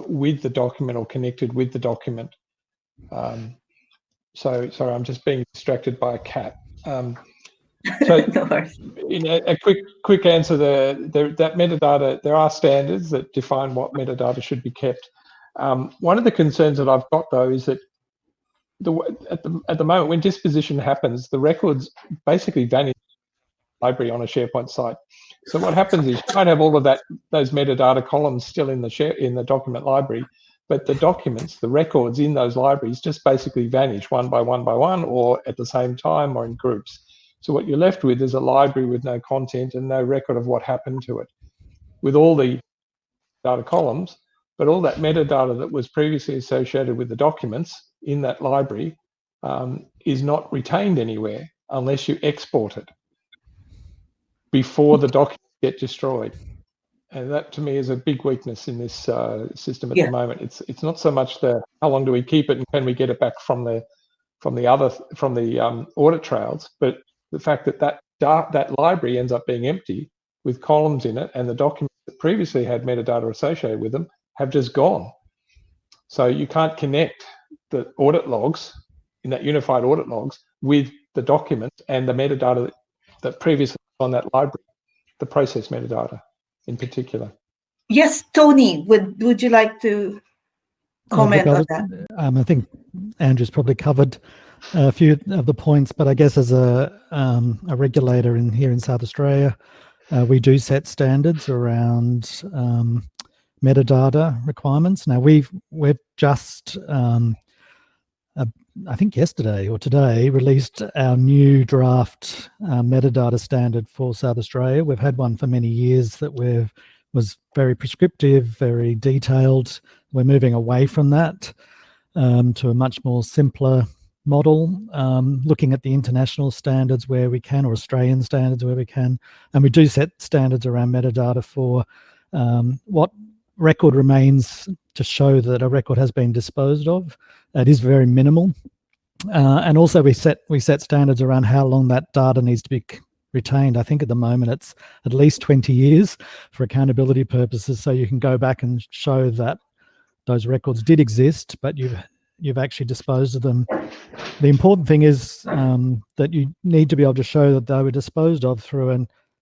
with the document or connected with the document. So sorry, I'm just being distracted by a cat. So in a quick answer there, that metadata, there are standards that define what metadata should be kept. One of the concerns that I've got though is that at the moment when disposition happens, the records basically vanish in the library on a SharePoint site. So what happens is you might have all of those metadata columns still in the document library, but the documents, the records in those libraries just basically vanish one by one, or at the same time or in groups. So what you're left with is a library with no content and no record of what happened to it, with all the data columns, but all that metadata that was previously associated with the documents in that library is not retained anywhere unless you export it before the documents get destroyed. And that to me is a big weakness in this system at the moment. It's not so much the how long do we keep it and can we get it back from the audit trails, but the fact that library ends up being empty with columns in it, and the documents that previously had metadata associated with them have just gone. So you can't connect the audit logs in that unified audit logs with the documents and the metadata that previously was on that library, the process metadata in particular. Yes, Tony, would you like to comment on that? I think Andrew's probably covered a few of the points, but I guess as a regulator here in South Australia, we do set standards around metadata requirements. Now we've just I think yesterday or today, released our new draft metadata standard for South Australia. We've had one for many years that was very prescriptive, very detailed. We're moving away from that to a much more simpler model, looking at the international standards where we can, or Australian standards where we can. And we do set standards around metadata for what record remains to show that a record has been disposed of. That is very minimal. And also we set standards around how long that data needs to be retained. I think at the moment it's at least 20 years for accountability purposes, so you can go back and show that those records did exist, but you've actually disposed of them. The important thing is that you need to be able to show that they were disposed of through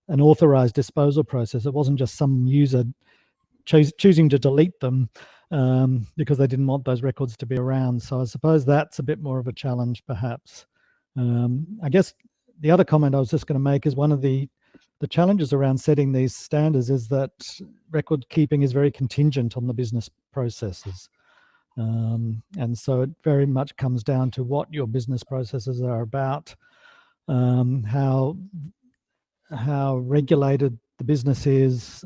an authorized disposal process. It wasn't just some user choosing to delete them because they didn't want those records to be around. So I suppose that's a bit more of a challenge, perhaps. I guess the other comment I was just going to make is one of the challenges around setting these standards is that record keeping is very contingent on the business processes. And so it very much comes down to what your business processes are about, how regulated the business is,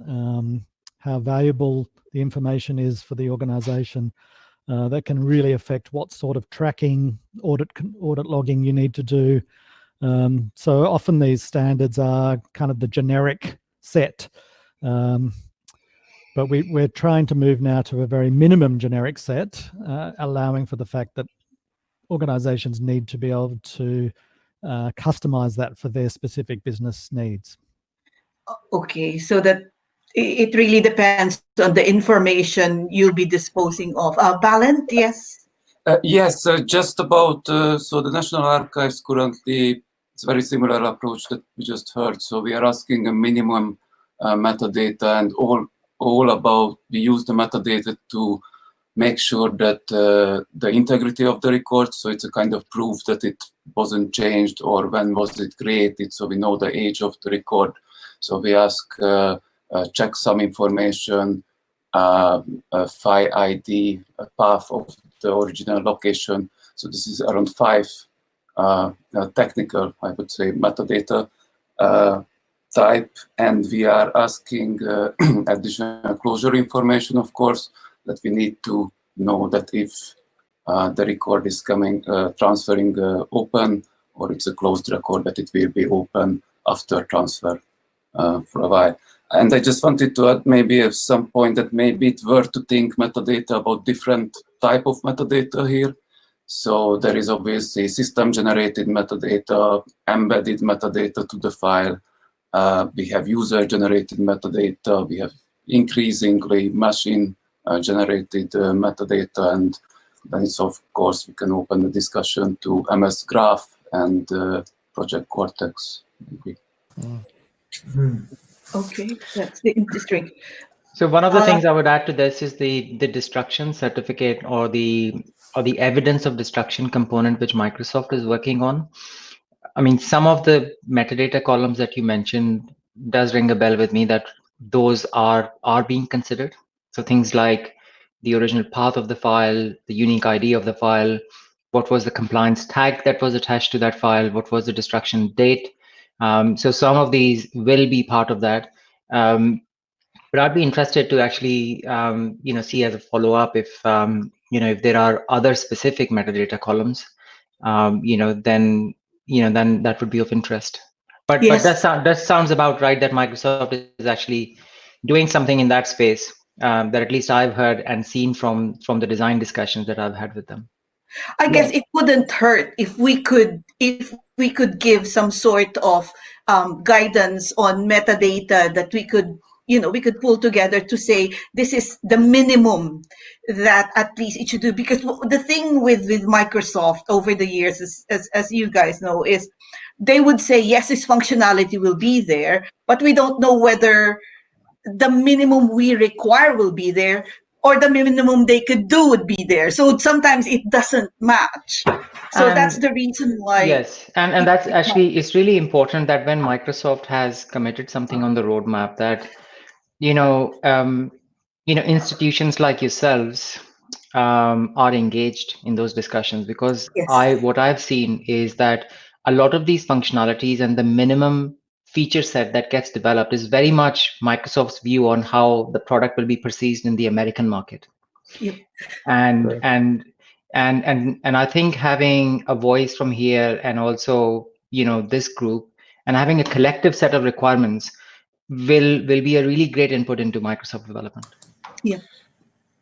how valuable the information is for the organization. That can really affect what sort of tracking, audit logging you need to do. So often these standards are kind of the generic set, but we're trying to move now to a very minimum generic set, allowing for the fact that organizations need to be able to customize that for their specific business needs. Okay, so that it really depends on the information you'll be disposing of. Balint, yes? Yes, just about, so the National Archives currently, it's a very similar approach that we just heard. So we are asking a minimum metadata, and all about, we use the metadata to make sure that the integrity of the record, so it's a kind of proof that it wasn't changed or when was it created, so we know the age of the record. So we ask, check some information, a file ID, a path of the original location. So this is around 5 technical, I would say, metadata type, and we are asking additional closure information, of course, that we need to know that if the record is transferring open, or it's a closed record, that it will be open after transfer for a while. And I just wanted to add maybe at some point that maybe it's worth to think metadata about different type of metadata here. So there is obviously system-generated metadata, embedded metadata to the file. We have user-generated metadata. We have increasingly machine-generated metadata. And then it's, of course, we can open the discussion to MS Graph and Project Cortex. Maybe. Okay, that's interesting. So one of the things I would add to this is the destruction certificate, or the evidence of destruction component which Microsoft is working on. I mean, some of the metadata columns that you mentioned does ring a bell with me, that those are being considered. So things like the original path of the file, the unique ID of the file, what was the compliance tag that was attached to that file, what was the destruction date. So some of these will be part of that. But I'd be interested to actually, see as a follow-up if, if there are other specific metadata columns, then that would be of interest. But Yes. that sounds about right, that Microsoft is actually doing something in that space that at least I've heard and seen from the design discussions that I've had with them. I guess it wouldn't hurt if we could give some sort of guidance on metadata that we could pull together to say this is the minimum that at least it should do. Because the thing with Microsoft over the years, as you guys know, is they would say, yes, this functionality will be there, but we don't know whether the minimum we require will be there or the minimum they could do would be there. So sometimes it doesn't match. So that's the reason why. Yes, and that's actually, it's really important that when Microsoft has committed something on the roadmap, that institutions like yourselves are engaged in those discussions, because Yes. what I've seen is that a lot of these functionalities and the minimum feature set that gets developed is very much Microsoft's view on how the product will be perceived in the American market. Yep. And I think having a voice from here, and also, you know, this group, and having a collective set of requirements will be a really great input into Microsoft development. Yeah.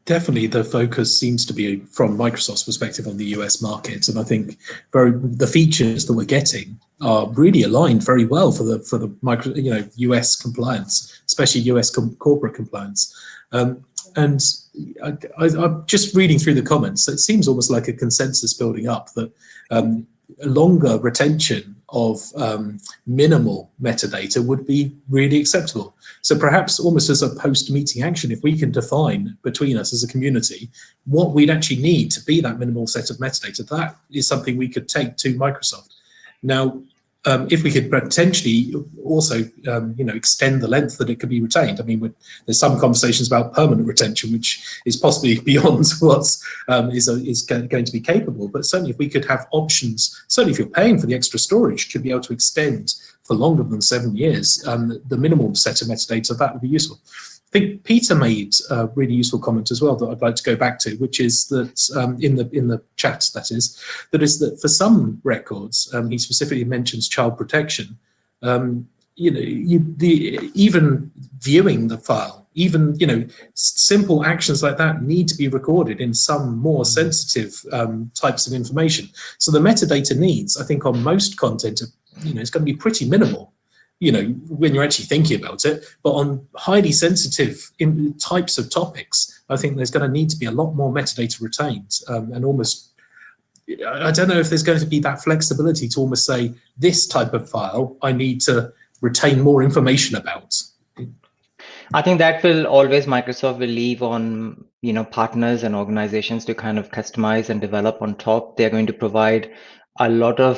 Definitely, the focus seems to be from Microsoft's perspective on the US market, and I think the features that we're getting are really aligned very well for the US compliance, especially US corporate compliance. And I'm just reading through the comments. It seems almost like a consensus building up that a longer retention of minimal metadata would be really acceptable. So perhaps almost as a post-meeting action, if we can define between us as a community what we'd actually need to be that minimal set of metadata, that is something we could take to Microsoft. Now, if we could potentially also, extend the length that it could be retained. I mean, there's some conversations about permanent retention, which is possibly beyond what is going to be capable. But certainly, if we could have options, certainly if you're paying for the extra storage, to be able to extend for longer than 7 years, the minimum set of metadata, that would be useful. I think Peter made a really useful comment as well that I'd like to go back to, which is that in the chat, that is that for some records, he specifically mentions child protection. Even viewing the file, even simple actions like that need to be recorded in some more sensitive types of information. So the metadata needs, I think, on most content, it's going to be pretty minimal. When you're actually thinking about it, but on highly sensitive types of topics, I think there's going to need to be a lot more metadata retained, and almost, I don't know if there's going to be that flexibility to almost say, this type of file, I need to retain more information about. I think that will always, Microsoft will leave on, partners and organizations to kind of customize and develop on top. They're going to provide a lot of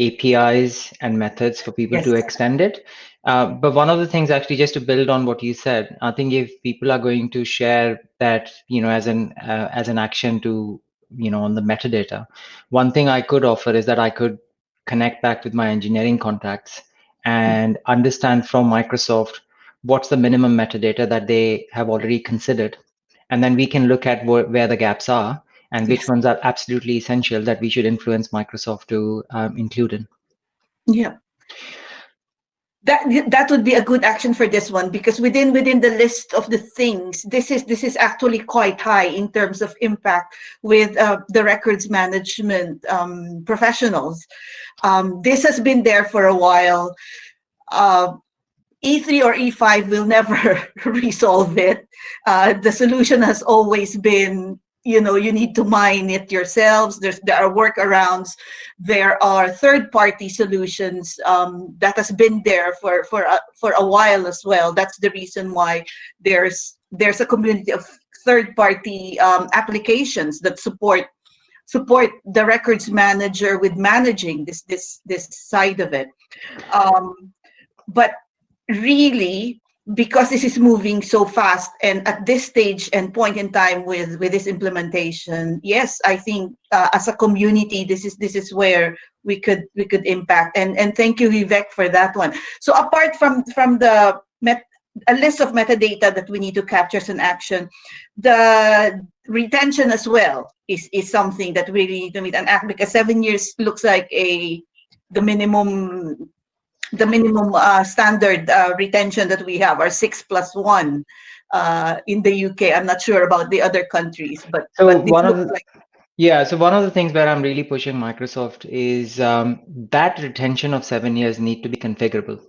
APIs and methods for people to extend it. But one of the things, actually, just to build on what you said, I think if people are going to share that, as an action to, on the metadata, one thing I could offer is that I could connect back with my engineering contacts and understand from Microsoft what's the minimum metadata that they have already considered. And then we can look at where the gaps are, and which ones are absolutely essential that we should influence Microsoft to include in. Yeah, that would be a good action for this one, because within the list of the things, this is actually quite high in terms of impact with the records management professionals. This has been there for a while. E3 or E5 will never resolve it. The solution has always been, you need to mine it yourselves. There are workarounds. There are third-party solutions that has been there for a while as well. That's the reason why there's a community of third-party applications that support the records manager with managing this side of it. But really, because this is moving so fast, and at this stage and point in time with this implementation, yes, I think as a community, this is where we could impact. And thank you, Vivek, for that one. So apart from a list of metadata that we need to capture as an action, the retention as well is something that we need to meet and act, because 7 years looks like the minimum standard retention that we have, are 6+1 in the UK. I'm not sure about the other countries, but so one of the things where I'm really pushing Microsoft is that retention of 7 years need to be configurable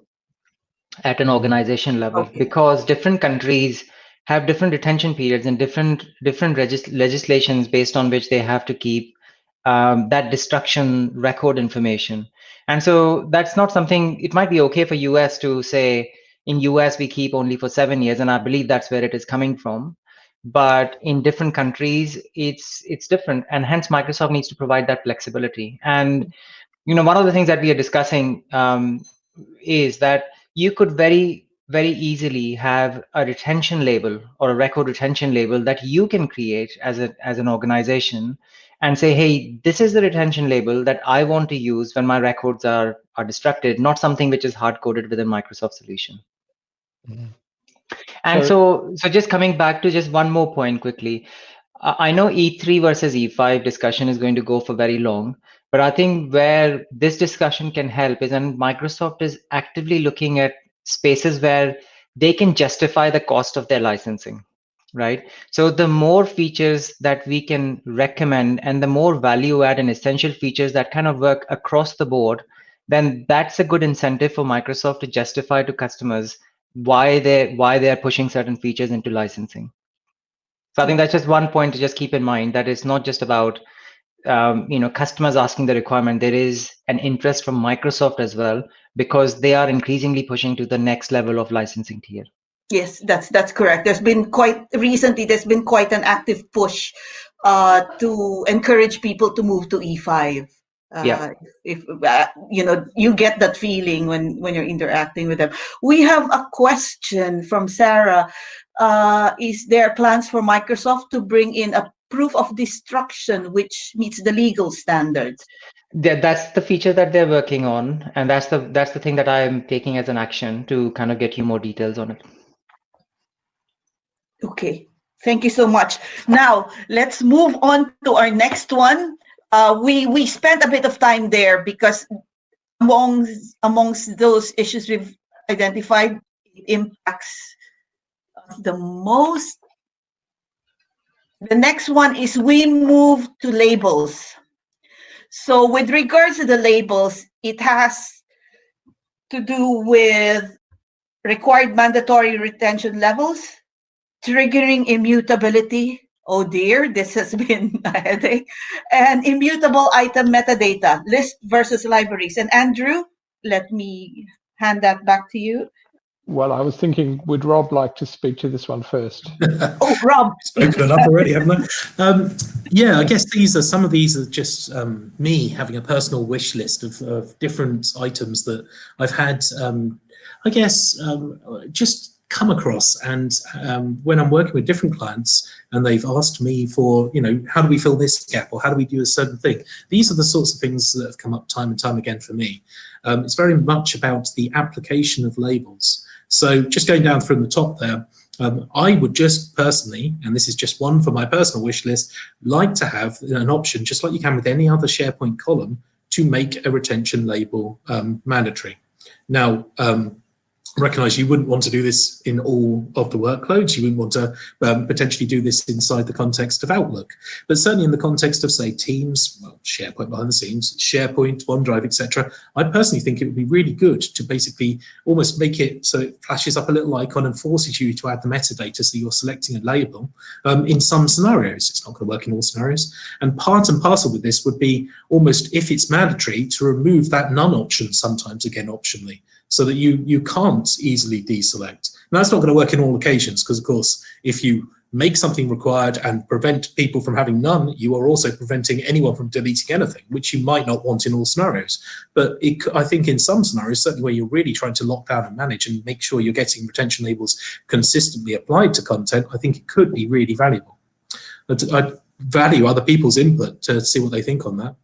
at an organization level, because different countries have different retention periods and different legislations based on which they have to keep that destruction record information. And so that's not something, it might be okay for US to say, in US we keep only for 7 years, and I believe that's where it is coming from. But in different countries, it's different, and hence Microsoft needs to provide that flexibility. And one of the things that we are discussing is that you could very very easily have a retention label or a record retention label that you can create as an organization and say, hey, this is the retention label that I want to use when my records are destructed, not something which is hard-coded within Microsoft solution. Mm-hmm. And so just coming back to just one more point quickly, I know E3 versus E5 discussion is going to go for very long, but I think where this discussion can help is when Microsoft is actively looking at spaces where they can justify the cost of their licensing, right? So the more features that we can recommend and the more value add and essential features that kind of work across the board, then that's a good incentive for Microsoft to justify to customers why they're pushing certain features into licensing. So I think that's just one point to just keep in mind, that it's not just about customers asking the requirement. There is an interest from Microsoft as well, because they are increasingly pushing to the next level of licensing tier. Yes, that's correct. There's been quite an active push to encourage people to move to E5. If you get that feeling when you're interacting with them. We have a question from Sarah. Is there plans for Microsoft to bring in a proof of destruction which meets the legal standards? That's the feature that they're working on, and that's the thing that I'm taking as an action to kind of get you more details on it. Okay, thank you so much. Now let's move on to our next one. We spent a bit of time there because amongst those issues we've identified, it impacts the most. The next one is we move to labels. So with regards to the labels, it has to do with required mandatory retention levels, triggering immutability. Oh dear, this has been a headache. And immutable item metadata, list versus libraries. And Andrew, let me hand that back to you. Well, I was thinking, would Rob like to speak to this one first? Oh, Rob. Spoken enough already, haven't I? Yeah, I guess some of these are just me having a personal wish list of different items that I've had, just come across. And when I'm working with different clients and they've asked me for, how do we fill this gap or how do we do a certain thing? These are the sorts of things that have come up time and time again for me. It's very much about the application of labels. So just going down from the top there, I would just personally, and this is just one for my personal wish list, like to have an option, just like you can with any other SharePoint column, to make a retention label mandatory. Now, recognize you wouldn't want to do this in all of the workloads. You wouldn't want to potentially do this inside the context of Outlook, but certainly in the context of, say, Teams, well, SharePoint behind the scenes, SharePoint, OneDrive, etc. I personally think it would be really good to basically almost make it so it flashes up a little icon and forces you to add the metadata so you're selecting a label in some scenarios. It's not going to work in all scenarios. And part and parcel with this would be almost, if it's mandatory, to remove that none option sometimes, again, optionally, so that you can't easily deselect. Now, that's not going to work in all occasions, because, of course, if you make something required and prevent people from having none, you are also preventing anyone from deleting anything, which you might not want in all scenarios. But I think in some scenarios, certainly where you're really trying to lock down and manage and make sure you're getting retention labels consistently applied to content, I think it could be really valuable. But I value other people's input to see what they think on that.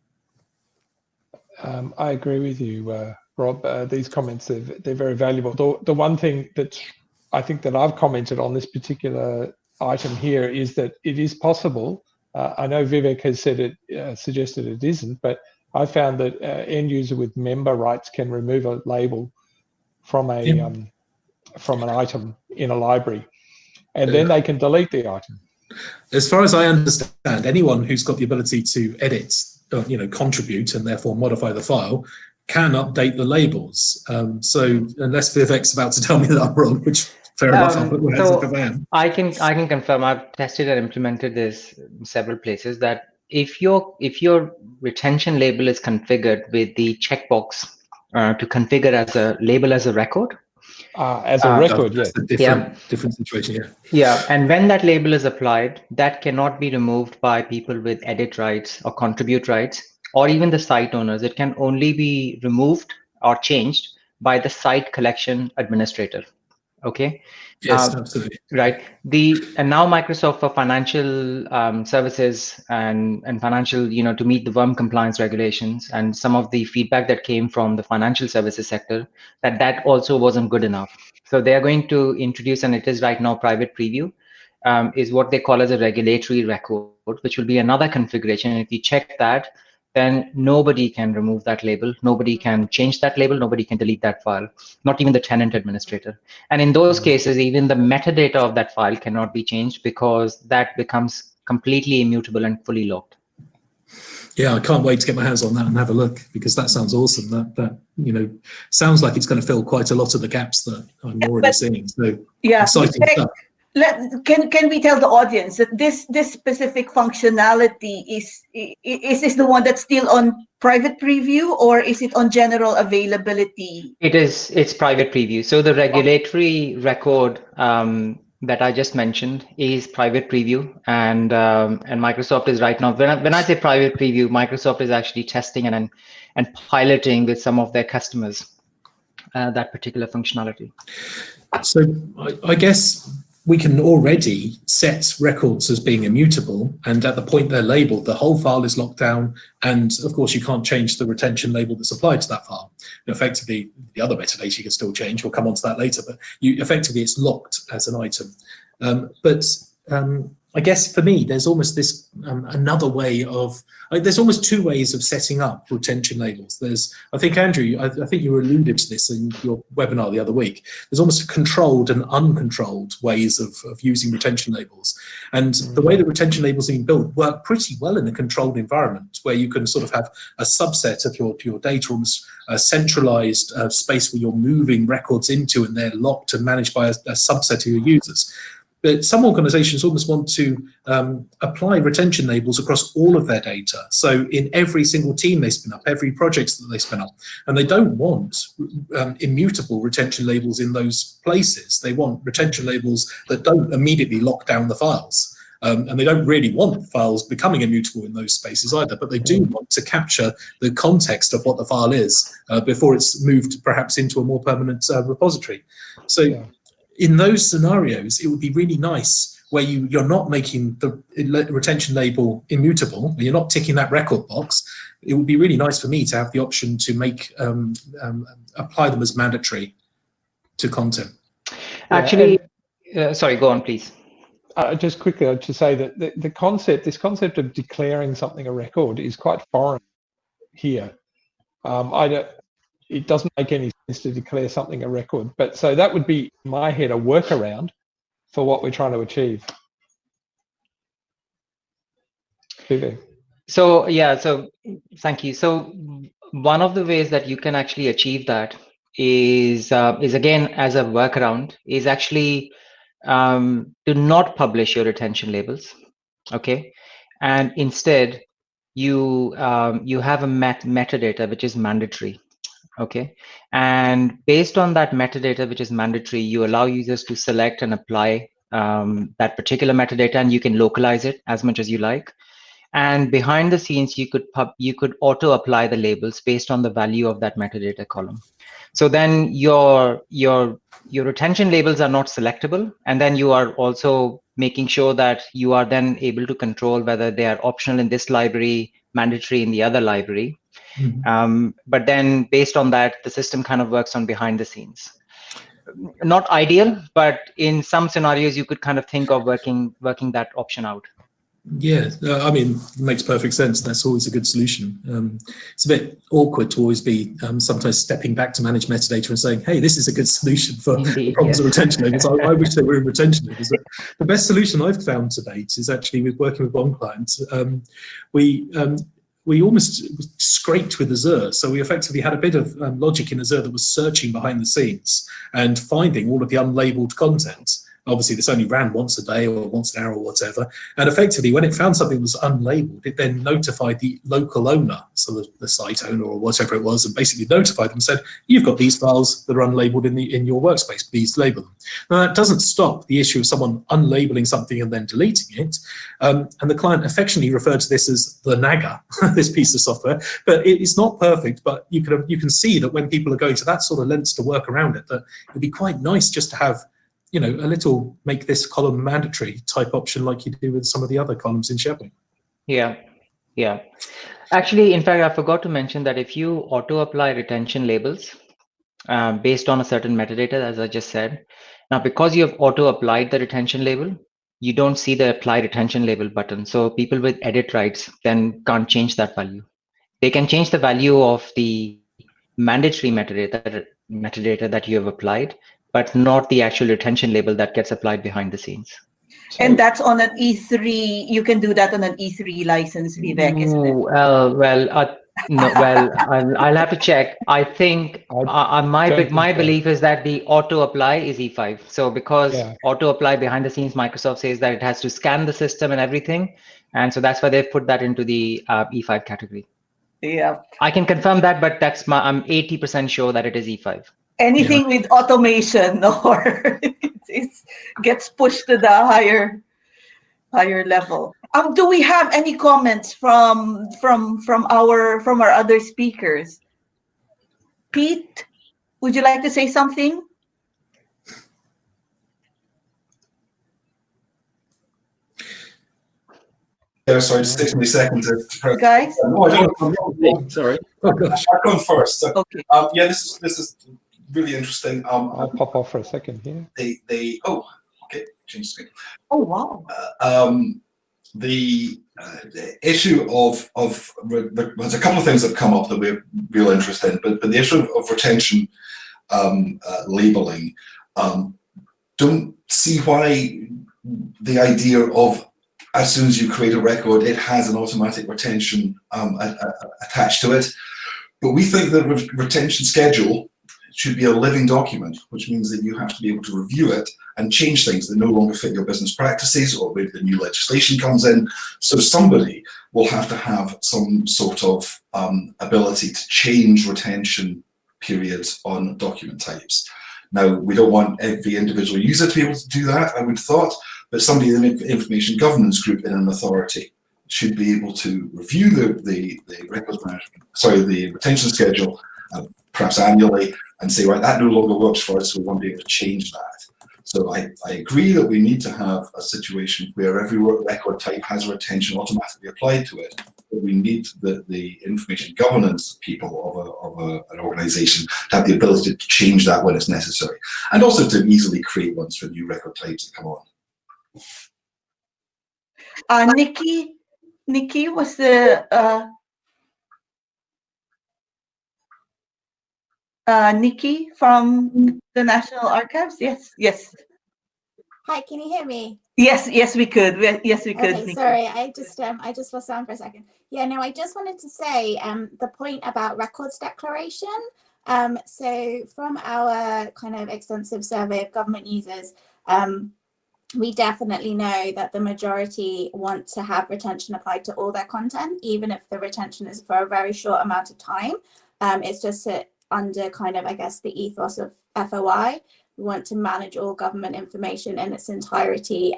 I agree with you, Rob. These comments, they're very valuable. The one thing that I think that I've commented on this particular item here is that it is possible. I know Vivek has said it, suggested it isn't, but I found that end user with member rights can remove a label from a from an item in a library, and then they can delete the item. As far as I understand, anyone who's got the ability to edit, contribute, and therefore modify the file, can update the labels. So unless Vivek's about to tell me that I'm wrong, which fair enough, I'll put my hands up if I am. I can confirm. I've tested and implemented this in several places, that if your retention label is configured with the checkbox to configure as a label as a record. As a record, yes. Different situation, yeah. Yeah, and when that label is applied, that cannot be removed by people with edit rights or contribute rights, or even the site owners. It can only be removed or changed by the site collection administrator. Okay. Yes, absolutely. Right. And now Microsoft for financial services and financial, to meet the WIRM compliance regulations, and some of the feedback that came from the financial services sector, that also wasn't good enough. So they are going to introduce, and it is right now private preview, is what they call as a regulatory record, which will be another configuration. And if you check that, then nobody can remove that label, nobody can change that label, nobody can delete that file, not even the tenant administrator. And in those cases, even the metadata of that file cannot be changed, because that becomes completely immutable and fully locked. Yeah, I can't wait to get my hands on that and have a look, because that sounds awesome. That sounds like it's going to fill quite a lot of the gaps that I'm already seeing. So yeah, exciting stuff. Can we tell the audience that this specific functionality is this the one that's still on private preview, or is it on general availability? It's private preview. So the regulatory record that I just mentioned is private preview, and Microsoft is right now, when I say private preview, Microsoft is actually testing and piloting with some of their customers that particular functionality. So I guess we can already set records as being immutable, and at the point they're labeled, the whole file is locked down, and of course you can't change the retention label that's applied to that file. Effectively, the other metadata you can still change. We'll come on to that later, but effectively it's locked as an item. I guess for me, there's almost this another way of, there's almost two ways of setting up retention labels. I think, Andrew, I think you alluded to this in your webinar the other week. There's almost controlled and uncontrolled ways of using retention labels. And the way that retention labels are being built work pretty well in a controlled environment, where you can sort of have a subset of your data, almost a centralized space where you're moving records into, and they're locked and managed by a subset of your users. But some organizations almost want to apply retention labels across all of their data. So in every single team they spin up, every project that they spin up, and they don't want immutable retention labels in those places. They want retention labels that don't immediately lock down the files. And they don't really want files becoming immutable in those spaces either, but they do want to capture the context of what the file is before it's moved perhaps into a more permanent repository. So yeah, in those scenarios, it would be really nice where you're not making the retention label immutable, and you're not ticking that record box. It would be really nice for me to have the option to make apply them as mandatory to content. Actually, sorry, go on, please. Just quickly to say that this concept of declaring something a record is quite foreign here. It doesn't make any sense to declare something a record, but so that would be, in my head, a workaround for what we're trying to achieve. Vivek. So yeah, so thank you. So one of the ways that you can actually achieve that is again, as a workaround, is actually to not publish your retention labels, okay, and instead you have a metadata which is mandatory. Okay, and based on that metadata, which is mandatory, you allow users to select and apply that particular metadata, and you can localize it as much as you like. And behind the scenes, you could auto apply the labels based on the value of that metadata column. So then your retention labels are not selectable, and then you are also making sure that you are then able to control whether they are optional in this library, mandatory in the other library. Mm-hmm. But then based on that, the system kind of works on behind the scenes. Not ideal, but in some scenarios, you could kind of think of working that option out. Yeah, I mean, it makes perfect sense. That's always a good solution. It's a bit awkward to always be sometimes stepping back to manage metadata and saying, hey, this is a good solution for the problems of retention labels. I wish they were in retention labels. But the best solution I've found to date is actually with working with one client. We almost scraped with Azure. So we effectively had a bit of logic in Azure that was searching behind the scenes and finding all of the unlabeled content. Obviously, this only ran once a day or once an hour or whatever. And effectively, when it found something that was unlabeled, it then notified the local owner, so the site owner or whatever it was, and basically notified them and said, you've got these files that are unlabeled in your workspace, please label them. Now, that doesn't stop the issue of someone unlabeling something and then deleting it. And the client affectionately referred to this as the nagger, this piece of software. But it's not perfect, but you can see that when people are going to that sort of lengths to work around it, that it'd be quite nice just to have a little make this column mandatory type option like you do with some of the other columns in SharePoint. Yeah. Actually, in fact, I forgot to mention that if you auto-apply retention labels based on a certain metadata, as I just said, now because you have auto-applied the retention label, you don't see the apply retention label button. So people with edit rights then can't change that value. They can change the value of the mandatory metadata that you have applied, but not the actual retention label that gets applied behind the scenes. And that's on an E3. You can do that on an E3 license, Vivek, isn't it? No, I'll have to check. I think my belief is that the auto apply is E5. So because auto apply behind the scenes, Microsoft says that it has to scan the system and everything, and so that's why they've put that into the E5 category. Yeah, I can confirm that, but I'm 80% sure that it is E5. Anything with automation or it gets pushed to the higher level. Do we have any comments from our other speakers? Pete, would you like to say something? Yeah, sorry, just takes me a second to press. Guys? No, I don't. Sorry. Oh gosh. I'll go first. So, okay. Yeah, this is really interesting. I'll pop off for a second here. Okay, change screen. Oh wow. The issue of there's a couple of things that have come up that we're real interested in, but the issue of retention labeling, don't see why the idea of as soon as you create a record, it has an automatic retention attached to it. But we think that retention schedule should be a living document, which means that you have to be able to review it and change things that no longer fit your business practices, or maybe the new legislation comes in. So somebody will have to have some sort of ability to change retention periods on document types. Now, we don't want every individual user to be able to do that, I would have thought, but somebody in the information governance group in an authority should be able to review the records management, the retention schedule, perhaps annually, and say, right, that no longer works for us, so we want to be able to change that. So I agree that we need to have a situation where every record type has a retention automatically applied to it, but we need the information governance people of an organization to have the ability to change that when it's necessary, and also to easily create ones for new record types that come on. Nicki was the Nicki from the National Archives. Yes. Hi, can you hear me? Yes, we could. Yes, we could. Okay, sorry, I just lost sound for a second. Yeah, no, I just wanted to say the point about records declaration. So from our kind of extensive survey of government users, we definitely know that the majority want to have retention applied to all their content, even if the retention is for a very short amount of time. It's just under kind of, I guess, the ethos of FOI. We want to manage all government information in its entirety.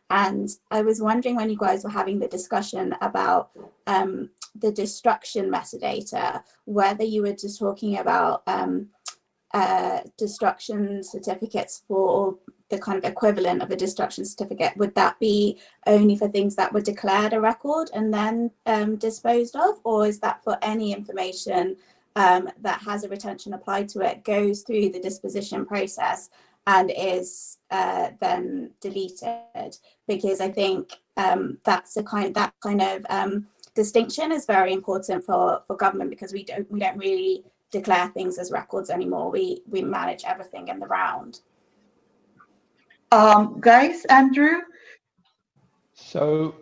And I was wondering, when you guys were having the discussion about the destruction metadata, whether you were just talking about destruction certificates for the kind of equivalent of a destruction certificate. Would that be only for things that were declared a record and then disposed of, or is that for any information that has a retention applied to it, goes through the disposition process and is then deleted? Because I think that kind of distinction is very important for government, because we don't really declare things as records anymore. We manage everything in the round. Guys, Andrew? So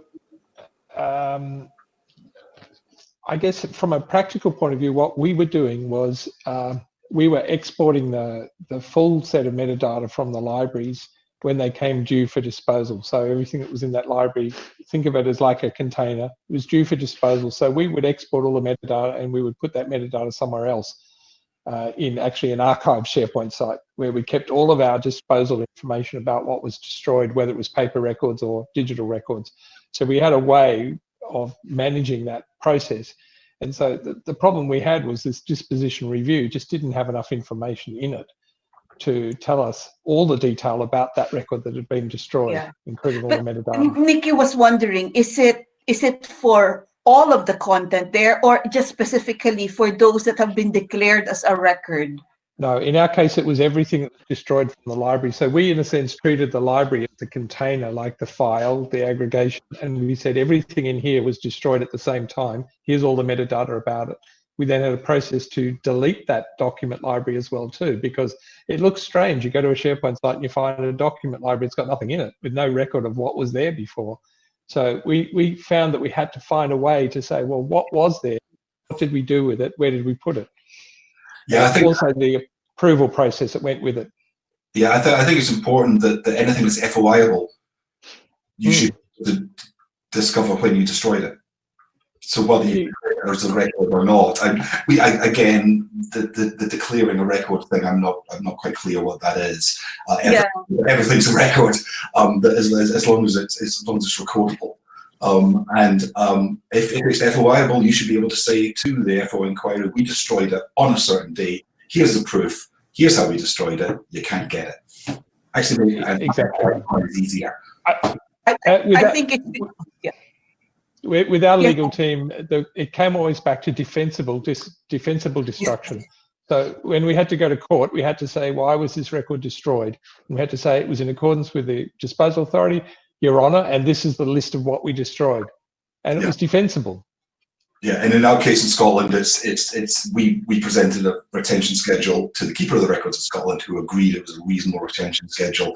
I guess from a practical point of view, what we were doing was we were exporting the full set of metadata from the libraries when they came due for disposal. So everything that was in that library, think of it as like a container, it was due for disposal. So we would export all the metadata and we would put that metadata somewhere else in actually an archive SharePoint site, where we kept all of our disposal information about what was destroyed, whether it was paper records or digital records. So we had a way of managing that process. And so the problem we had was this disposition review just didn't have enough information in it to tell us all the detail about that record that had been destroyed, including all the metadata. Nicki was wondering, is it for all of the content there, or just specifically for those that have been declared as a record? No, in our case, it was everything destroyed from the library. So we, in a sense, treated the library as a container, like the file, the aggregation, and we said everything in here was destroyed at the same time. Here's all the metadata about it. We then had a process to delete that document library as well too, because it looks strange. You go to a SharePoint site and you find a document library, it's got nothing in it, with no record of what was there before. So we found that we had to find a way to say, well, what was there? What did we do with it? Where did we put it? Yeah, I think also the approval process that went with it. Yeah, I think it's important that anything that's FOIable, you should discover when you destroyed it. So whether you declare as a record or not, again, the declaring a record thing, I'm not quite clear what that is. Everything's a record, as long as it's recordable. If it's FOIable, you should be able to say to the FO inquiry, we destroyed it on a certain date. Here's the proof. Here's how we destroyed it. You can't get it. Actually, exactly. It's easier. I think it's with our legal team, it came always back to defensible destruction. So when we had to go to court, we had to say, why was this record destroyed? And we had to say it was in accordance with the disposal authority, Your Honour, and this is the list of what we destroyed. And it was defensible. Yeah, and in our case in Scotland, we presented a retention schedule to the keeper of the records of Scotland, who agreed it was a reasonable retention schedule.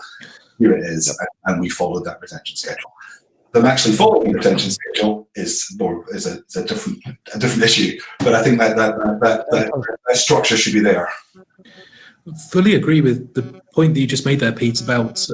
Here it is, and we followed that retention schedule. Them actually following the retention schedule is a different issue, but I think that structure should be there. Fully agree with the point that you just made there, Pete, about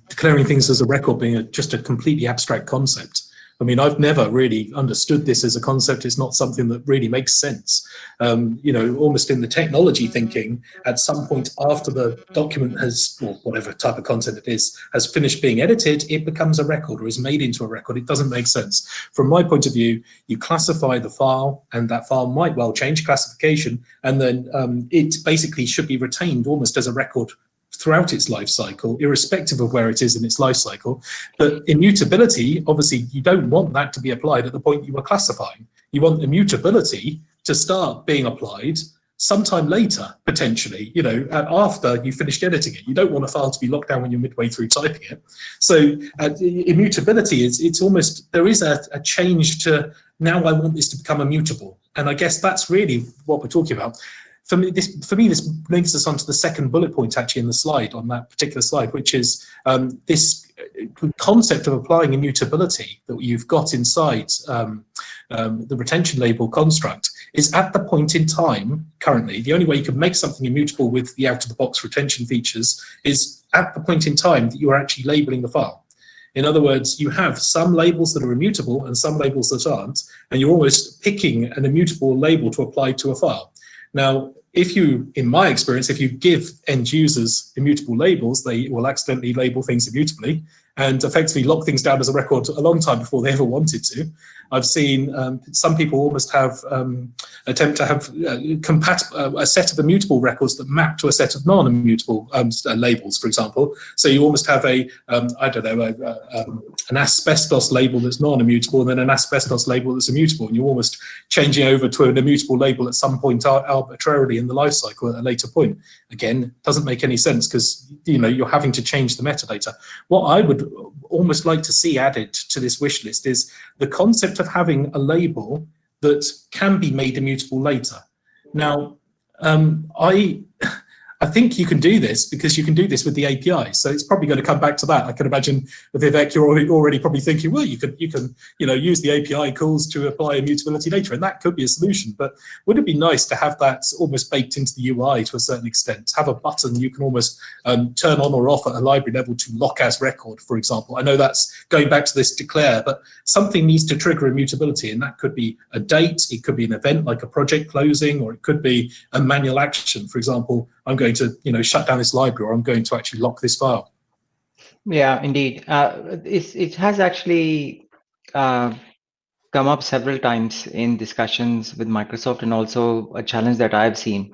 declaring things as a record being just a completely abstract concept. I mean, I've never really understood this as a concept. It's not something that really makes sense. You know, almost in the technology thinking, at some point after the document has, or whatever type of content it is, has finished being edited, it becomes a record or is made into a record. It doesn't make sense. From my point of view, you classify the file, and that file might well change classification, and then it basically should be retained almost as a record throughout its life cycle, irrespective of where it is in its life cycle. But immutability, obviously, you don't want that to be applied at the point you were classifying. You want immutability to start being applied sometime later, potentially, you know, after you finished editing it. You don't want a file to be locked down when you're midway through typing it. So immutability it's almost, there is a change to, now I want this to become immutable. And I guess that's really what we're talking about. For me, this brings us onto the second bullet point actually in the slide, on that particular slide, which is this concept of applying immutability that you've got inside the retention label construct is at the point in time, currently, the only way you can make something immutable with the out-of-the-box retention features is at the point in time that you are actually labeling the file. In other words, you have some labels that are immutable and some labels that aren't, and you're almost picking an immutable label to apply to a file. Now, if you, in my experience, if you give end users immutable labels, they will accidentally label things immutably and effectively lock things down as a record a long time before they ever wanted to. I've seen some people almost have attempt to have a set of immutable records that map to a set of non-immutable labels, for example. So you almost have I don't know, an asbestos label that's non-immutable and then an asbestos label that's immutable, and you're almost changing over to an immutable label at some point arbitrarily in the life cycle at a later point. Again, doesn't make any sense because, you know, you're having to change the metadata. What I would almost like to see added to this wish list is the concept of having a label that can be made immutable later. Now, I think you can do this because you can do this with the API. So it's probably going to come back to that. I can imagine, Vivek, you're already probably thinking, well, you can use the API calls to apply immutability later, and that could be a solution. But would it be nice to have that almost baked into the UI to a certain extent? Have a button you can almost turn on or off at a library level to lock as record, for example. I know that's going back to this declare, but something needs to trigger immutability, and that could be a date, it could be an event like a project closing, or it could be a manual action. For example, I'm going to, shut down this library, or I'm going to actually lock this file. Yeah, indeed. It has actually come up several times in discussions with Microsoft, and also a challenge that I've seen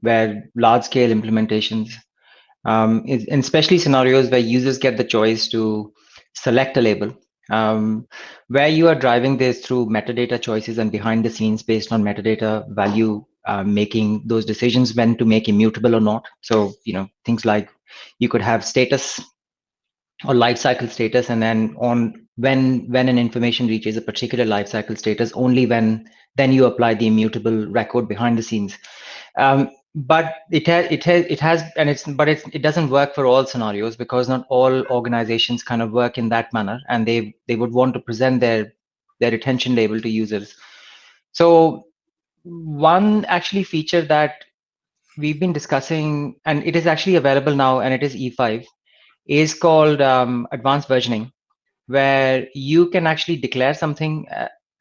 where large-scale implementations in especially scenarios where users get the choice to select a label. Where you are driving this through metadata choices and behind the scenes based on metadata value, making those decisions when to make immutable or not. So, things like you could have status or lifecycle status, and then on when an information reaches a particular lifecycle status, only then you apply the immutable record behind the scenes. But it doesn't work for all scenarios, because not all organizations kind of work in that manner, and they would want to present their retention label to users. So one actually feature that we've been discussing, and it is actually available now, and it is E5, is called advanced versioning, where you can actually declare something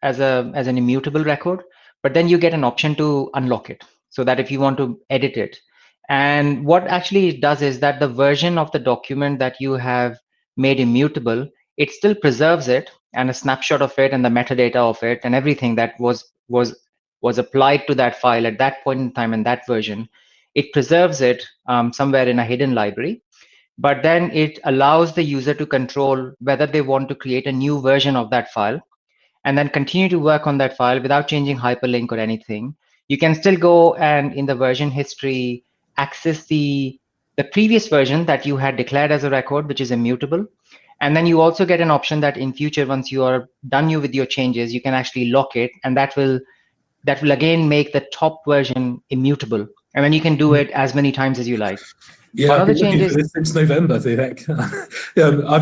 as an immutable record, but then you get an option to unlock it, so that if you want to edit it. And what actually it does is that the version of the document that you have made immutable, it still preserves it, and a snapshot of it, and the metadata of it, and everything that was applied to that file at that point in time in that version. It preserves it somewhere in a hidden library, but then it allows the user to control whether they want to create a new version of that file and then continue to work on that file without changing hyperlink or anything. You can still go and in the version history access the previous version that you had declared as a record, which is immutable. And then you also get an option that in future, once you are done with your changes, you can actually lock it, and that will again make the top version immutable. And then you can do it as many times as you like. Yeah, I've been looking for this since November, Vivek.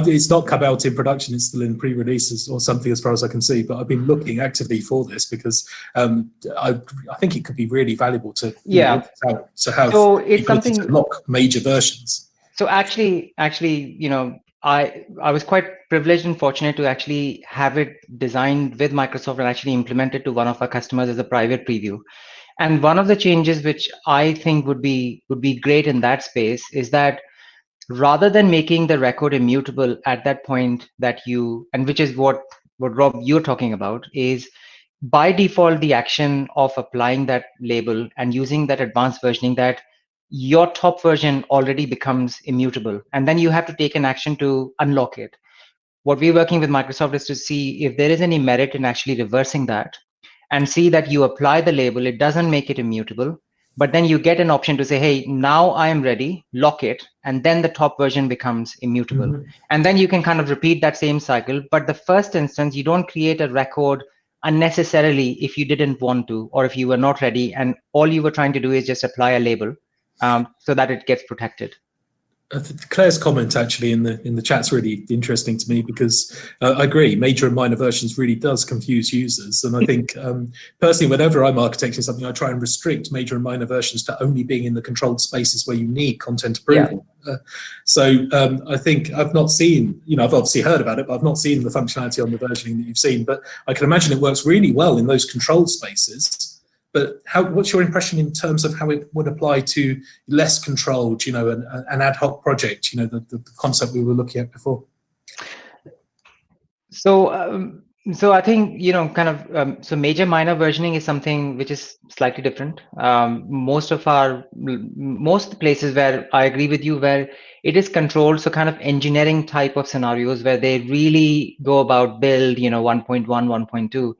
It's not come out in production, it's still in pre-releases or something as far as I can see, but I've been looking actively for this because I think it could be really valuable to, have so it's something to lock major versions. So actually, I was quite privileged and fortunate to actually have it designed with Microsoft and actually implemented to one of our customers as a private preview. And one of the changes which I think would be great in that space is that rather than making the record immutable at that point that and which is what Rob, you're talking about, is by default the action of applying that label and using that advanced versioning, that your top version already becomes immutable, and then you have to take an action to unlock it. What we're working with Microsoft is to see if there is any merit in actually reversing that, and see that you apply the label, it doesn't make it immutable, but then you get an option to say, hey, now I am ready, lock it, and then the top version becomes immutable. Mm-hmm. And then you can kind of repeat that same cycle, but the first instance, you don't create a record unnecessarily if you didn't want to, or if you were not ready, and all you were trying to do is just apply a label so that it gets protected. Claire's comment actually in the chat's really interesting to me, because I agree, major and minor versions really does confuse users, and I think personally whenever I'm architecting something, I try and restrict major and minor versions to only being in the controlled spaces where you need content approval. Yeah. So I think I've not seen, I've obviously heard about it, but I've not seen the functionality on the versioning that you've seen, but I can imagine it works really well in those controlled spaces. But what's your impression in terms of how it would apply to less controlled, an ad hoc project, the concept we were looking at before? So I think, so major minor versioning is something which is slightly different. Most of the places where I agree with you, where it is controlled, so kind of engineering type of scenarios where they really go about build, 1.1, 1.2.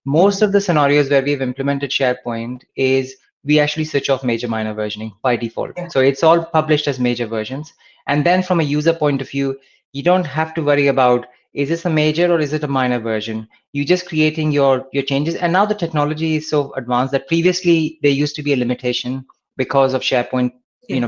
Most of the scenarios where we've implemented SharePoint is we actually switch off major minor versioning by default. Yeah. So it's all published as major versions. And then from a user point of view, you don't have to worry about, is this a major or is it a minor version? You're just creating your changes. And now the technology is so advanced that previously there used to be a limitation because of SharePoint,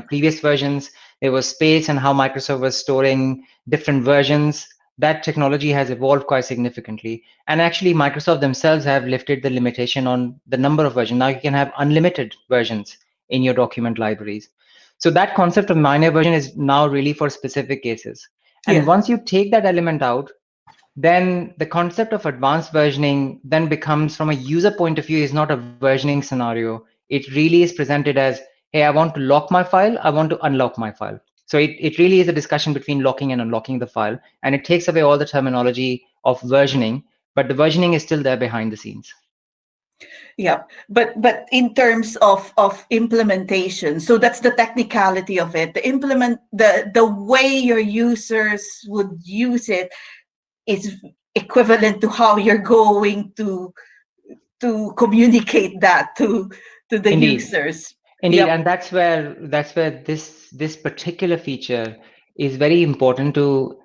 previous versions, there was space and how Microsoft was storing different versions. That technology has evolved quite significantly. And actually, Microsoft themselves have lifted the limitation on the number of versions. Now you can have unlimited versions in your document libraries. So that concept of minor version is now really for specific cases. And once you take that element out, then the concept of advanced versioning then becomes, from a user point of view, is not a versioning scenario. It really is presented as, hey, I want to lock my file, I want to unlock my file. So it really is a discussion between locking and unlocking the file, and it takes away all the terminology of versioning, but the versioning is still there behind the scenes. Yeah, but in terms of implementation, so that's the technicality of it. The way your users would use it is equivalent to how you're going to communicate that to the Indeed. users. Indeed, Yep. and that's where this particular feature is very important to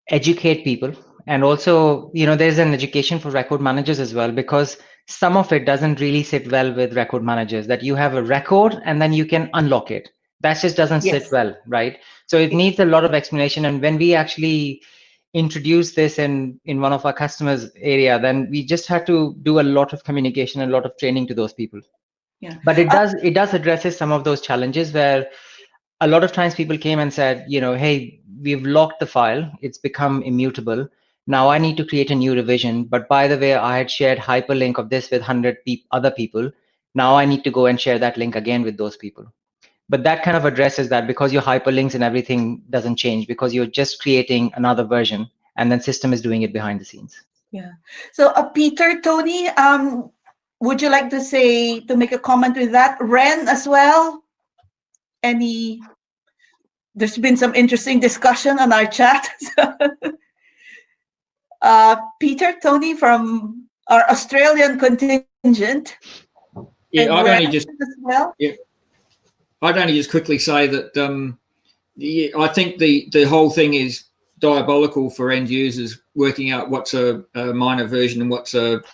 educate people. And also, there's an education for record managers as well, because some of it doesn't really sit well with record managers, that you have a record and then you can unlock it. That just doesn't sit Yes. well, right? So it needs a lot of explanation. And when we actually introduced this in one of our customers' area, then we just had to do a lot of communication and a lot of training to those people. Yeah. But it does addresses some of those challenges where a lot of times people came and said, hey, we've locked the file, it's become immutable. Now I need to create a new revision. But by the way, I had shared hyperlink of this with 100 other people. Now I need to go and share that link again with those people. But that kind of addresses that, because your hyperlinks and everything doesn't change, because you're just creating another version and then system is doing it behind the scenes. Yeah. So Peter, Tony, would you like to make a comment with that? Ren as well? There's been some interesting discussion on our chat. Peter, Tony from our Australian contingent. Yeah, I'd only just quickly say that I think the whole thing is diabolical for end users working out what's a minor version and what's a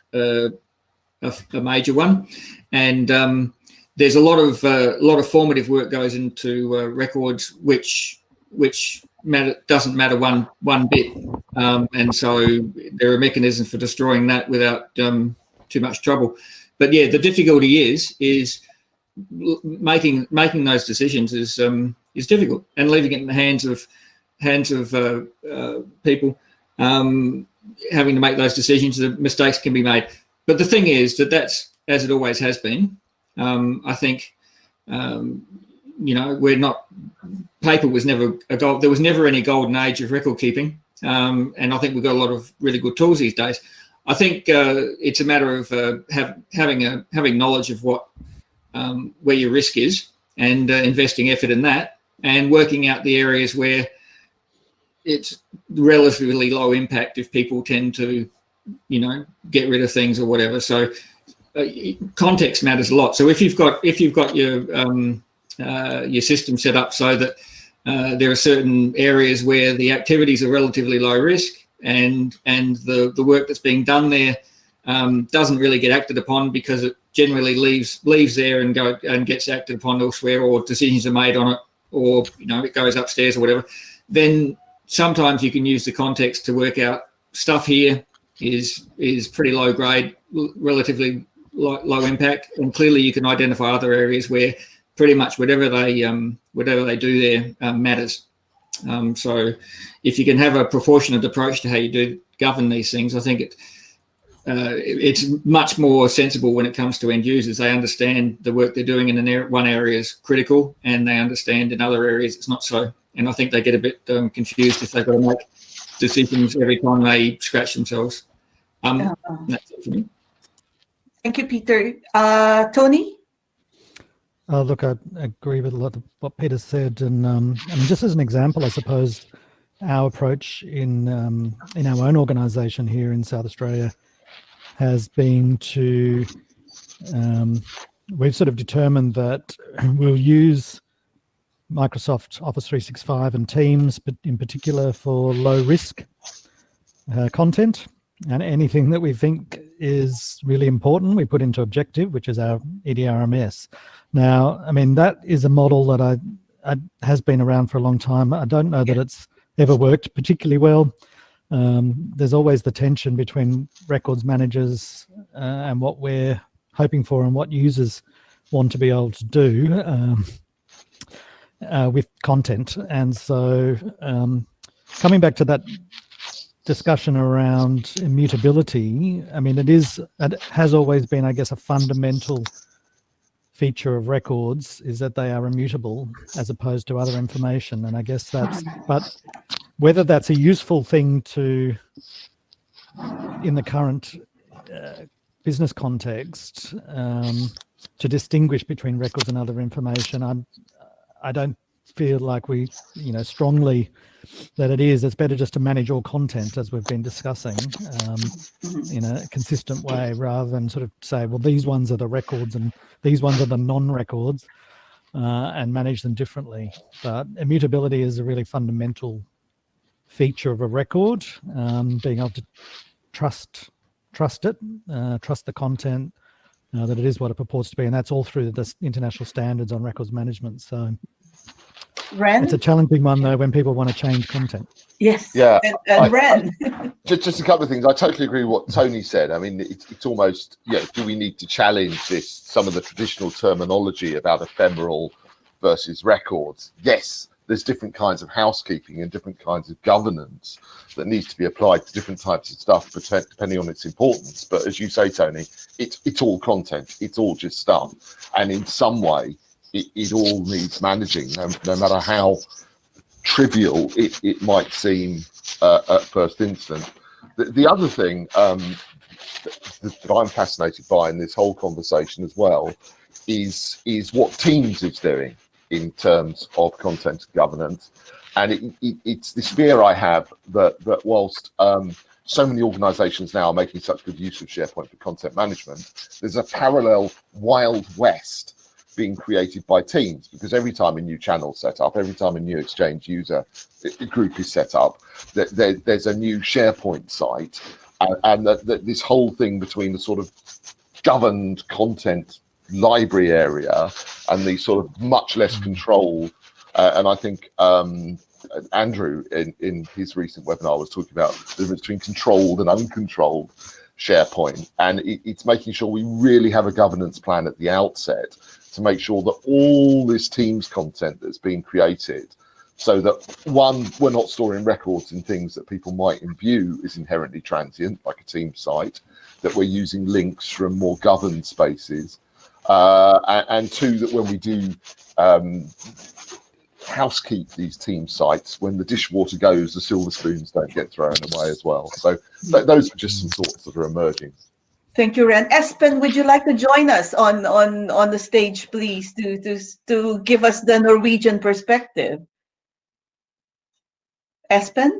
major one, and there's a lot of formative work goes into records which doesn't matter one bit, and so there are mechanisms for destroying that without too much trouble. But yeah, the difficulty is making those decisions is difficult, and leaving it in the hands of people having to make those decisions. The mistakes can be made, but the thing is that's as it always has been. I think we're not. Paper was never a gold. There was never any golden age of record keeping, and I think we've got a lot of really good tools these days. I think it's a matter of having knowledge of what where your risk is, and investing effort in that, and working out the areas where it's relatively low impact if people tend to, get rid of things or whatever. So context matters a lot. So if you've got your system set up so that there are certain areas where the activities are relatively low risk, and the work that's being done there doesn't really get acted upon because it generally leaves there and gets acted upon elsewhere, or decisions are made on it, or it goes upstairs or whatever, then sometimes you can use the context to work out stuff here is pretty low grade, relatively low impact, and clearly you can identify other areas where pretty much whatever they do there matters. So if you can have a proportionate approach to how you do govern these things, I think it's much more sensible when it comes to end users. They understand the work they're doing in one area is critical, and they understand in other areas it's not so. And I think they get a bit confused if they've got to make decisions every time they scratch themselves. That's it for me. Thank you, Peter. Tony? Look, I agree with a lot of what Peter said, and just as an example, I suppose our approach in our own organisation here in South Australia has been to we've sort of determined that we'll use Microsoft Office 365 and Teams, but in particular for low risk content, and anything that we think is really important we put into Objective, which is our IRMS. Now, I mean, that is a model that has been around for a long time. I don't know that it's ever worked particularly well. There's always the tension between records managers and what we're hoping for and what users want to be able to do with content. And so coming back to that discussion around immutability, I mean, it has always been, I guess, a fundamental feature of records is that they are immutable as opposed to other information. And I guess but whether that's a useful thing to, in the current business context, to distinguish between records and other information, I don't feel like we, strongly that it is. It's better just to manage all content, as we've been discussing, in a consistent way, rather than sort of say, well, these ones are the records and these ones are the non-records, and manage them differently. But immutability is a really fundamental feature of a record, being able to trust it, trust the content, that it is what it purports to be, and that's all through the international standards on records management. So Ren? It's a challenging one, though, when people want to change content. Yes. Yeah. And Ren? Just a couple of things. I totally agree with what Tony said. I mean, it's almost, do we need to challenge some of the traditional terminology about ephemeral versus records? Yes, there's different kinds of housekeeping and different kinds of governance that needs to be applied to different types of stuff, depending on its importance. But as you say, Tony, it's all content. It's all just stuff. And in some way, it all needs managing, no matter how trivial it might seem at first instance. The other thing that I'm fascinated by in this whole conversation as well is what Teams is doing in terms of content governance. And it's this fear I have that whilst so many organizations now are making such good use of SharePoint for content management, there's a parallel Wild West being created by Teams, because every time a new channel is set up, every time a new Exchange user group is set up, there's a new SharePoint site, and this whole thing between the sort of governed content library area and the sort of much less controlled, and I think Andrew in his recent webinar was talking about the difference between controlled and uncontrolled SharePoint, and it's making sure we really have a governance plan at the outset to make sure that all this Teams content that's being created, so that one, we're not storing records in things that people might view as inherently transient, like a Teams site, that we're using links from more governed spaces, and two, that when we do housekeep these Teams sites, when the dishwater goes, the silver spoons don't get thrown away as well. So those are just some thoughts that are emerging. Thank you, Ren. Espen, would you like to join us on the stage, please, to give us the Norwegian perspective? Espen?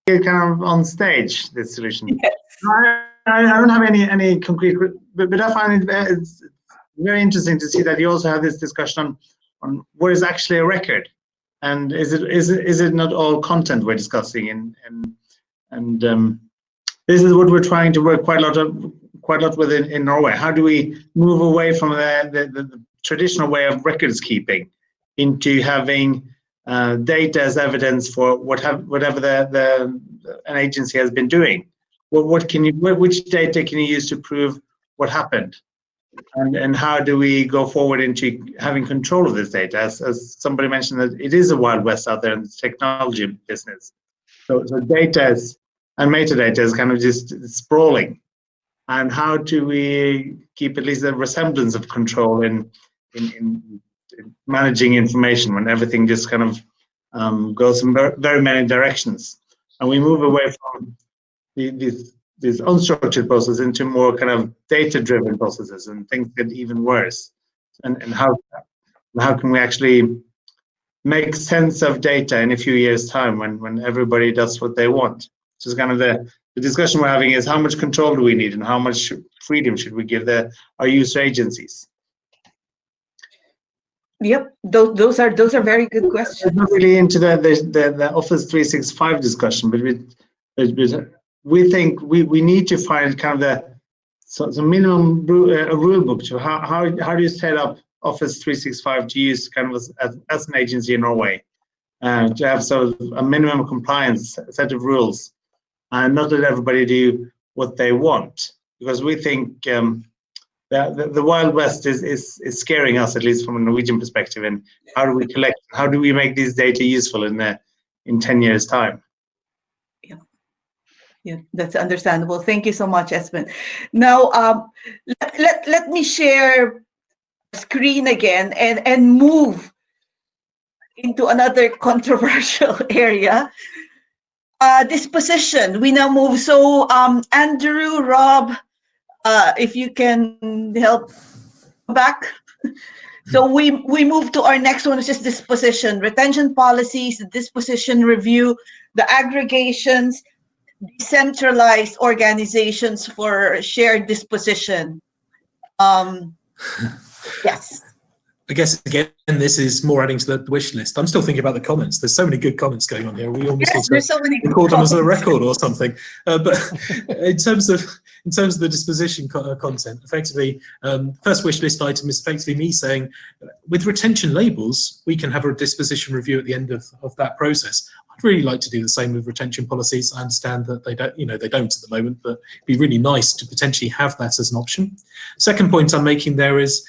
Kind of on stage, this solution. Yes. I don't have any concrete, but I find it's very interesting to see that you also have this discussion on what is actually a record, and is it not all content we're discussing, and this is what we're trying to work quite a lot with in Norway. How do we move away from the traditional way of records keeping into having data as evidence for whatever an agency has been doing? Which data can you use to prove what happened? And how do we go forward into having control of this data? As somebody mentioned, that it is a Wild West out there in the technology business. So data and metadata is kind of just sprawling. And how do we keep at least a resemblance of control in managing information when everything just kind of goes in very many directions? And we move away from these unstructured processes into more kind of data-driven processes, and things get even worse. And how can we actually make sense of data in a few years' time when everybody does what they want? So it's kind of the discussion we're having is how much control do we need, and how much freedom should we give our user agencies? Yep, those are very good questions. I'm not really into the Office 365 discussion, but we think we need to find kind of the minimum rule book to how do you set up Office 365 to use kind of as an agency in Norway, to have sort of a minimum compliance set of rules, and not let everybody do what they want, because we think the Wild West is scaring us, at least from a Norwegian perspective. And how do we collect? How do we make this data useful in 10 years' time? Yeah, that's understandable. Thank you so much, Espen. Now, let me share screen again and move into another controversial area. Disposition. We now move. So Andrew, Rob, if you can help back. So we move to our next one, which is disposition, retention policies, the disposition review, the aggregations, decentralized organizations for shared disposition. Yes. I guess, again, this is more adding to the wish list. I'm still thinking about the comments. There's so many good comments going on here. We almost need to record them as a record or something. But in terms of the disposition content, effectively, first wish list item is effectively me saying, with retention labels, we can have a disposition review at the end of that process. I'd really like to do the same with retention policies. I understand that they don't, they don't at the moment, but it'd be really nice to potentially have that as an option. Second point I'm making there is,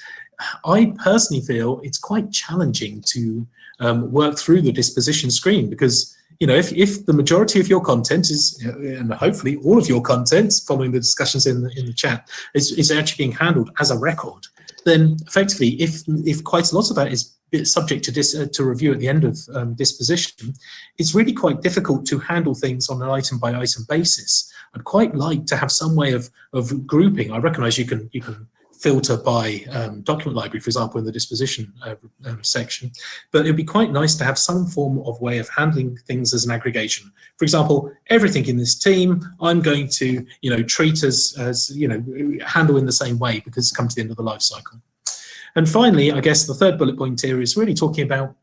I personally feel it's quite challenging to work through the disposition screen, because if the majority of your content is, and hopefully all of your content, following the discussions in the chat, is actually being handled as a record, then effectively, if quite a lot of that is subject to review at the end of disposition, it's really quite difficult to handle things on an item by item basis. I'd quite like to have some way of grouping. I recognise you can filter by document library, for example, in the disposition section, but it'd be quite nice to have some form of way of handling things as an aggregation. For example, everything in this team, I'm going to, treat as handle in the same way because it's come to the end of the life cycle. And finally, I guess the third bullet point here is really talking about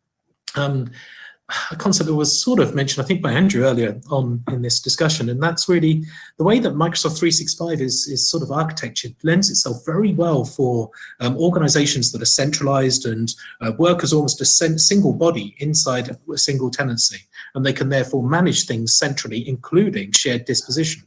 a concept that was sort of mentioned, I think, by Andrew earlier on in this discussion, and that's really the way that Microsoft 365 is sort of architectured lends itself very well for organizations that are centralized and work as almost a single body inside a single tenancy, and they can therefore manage things centrally, including shared disposition.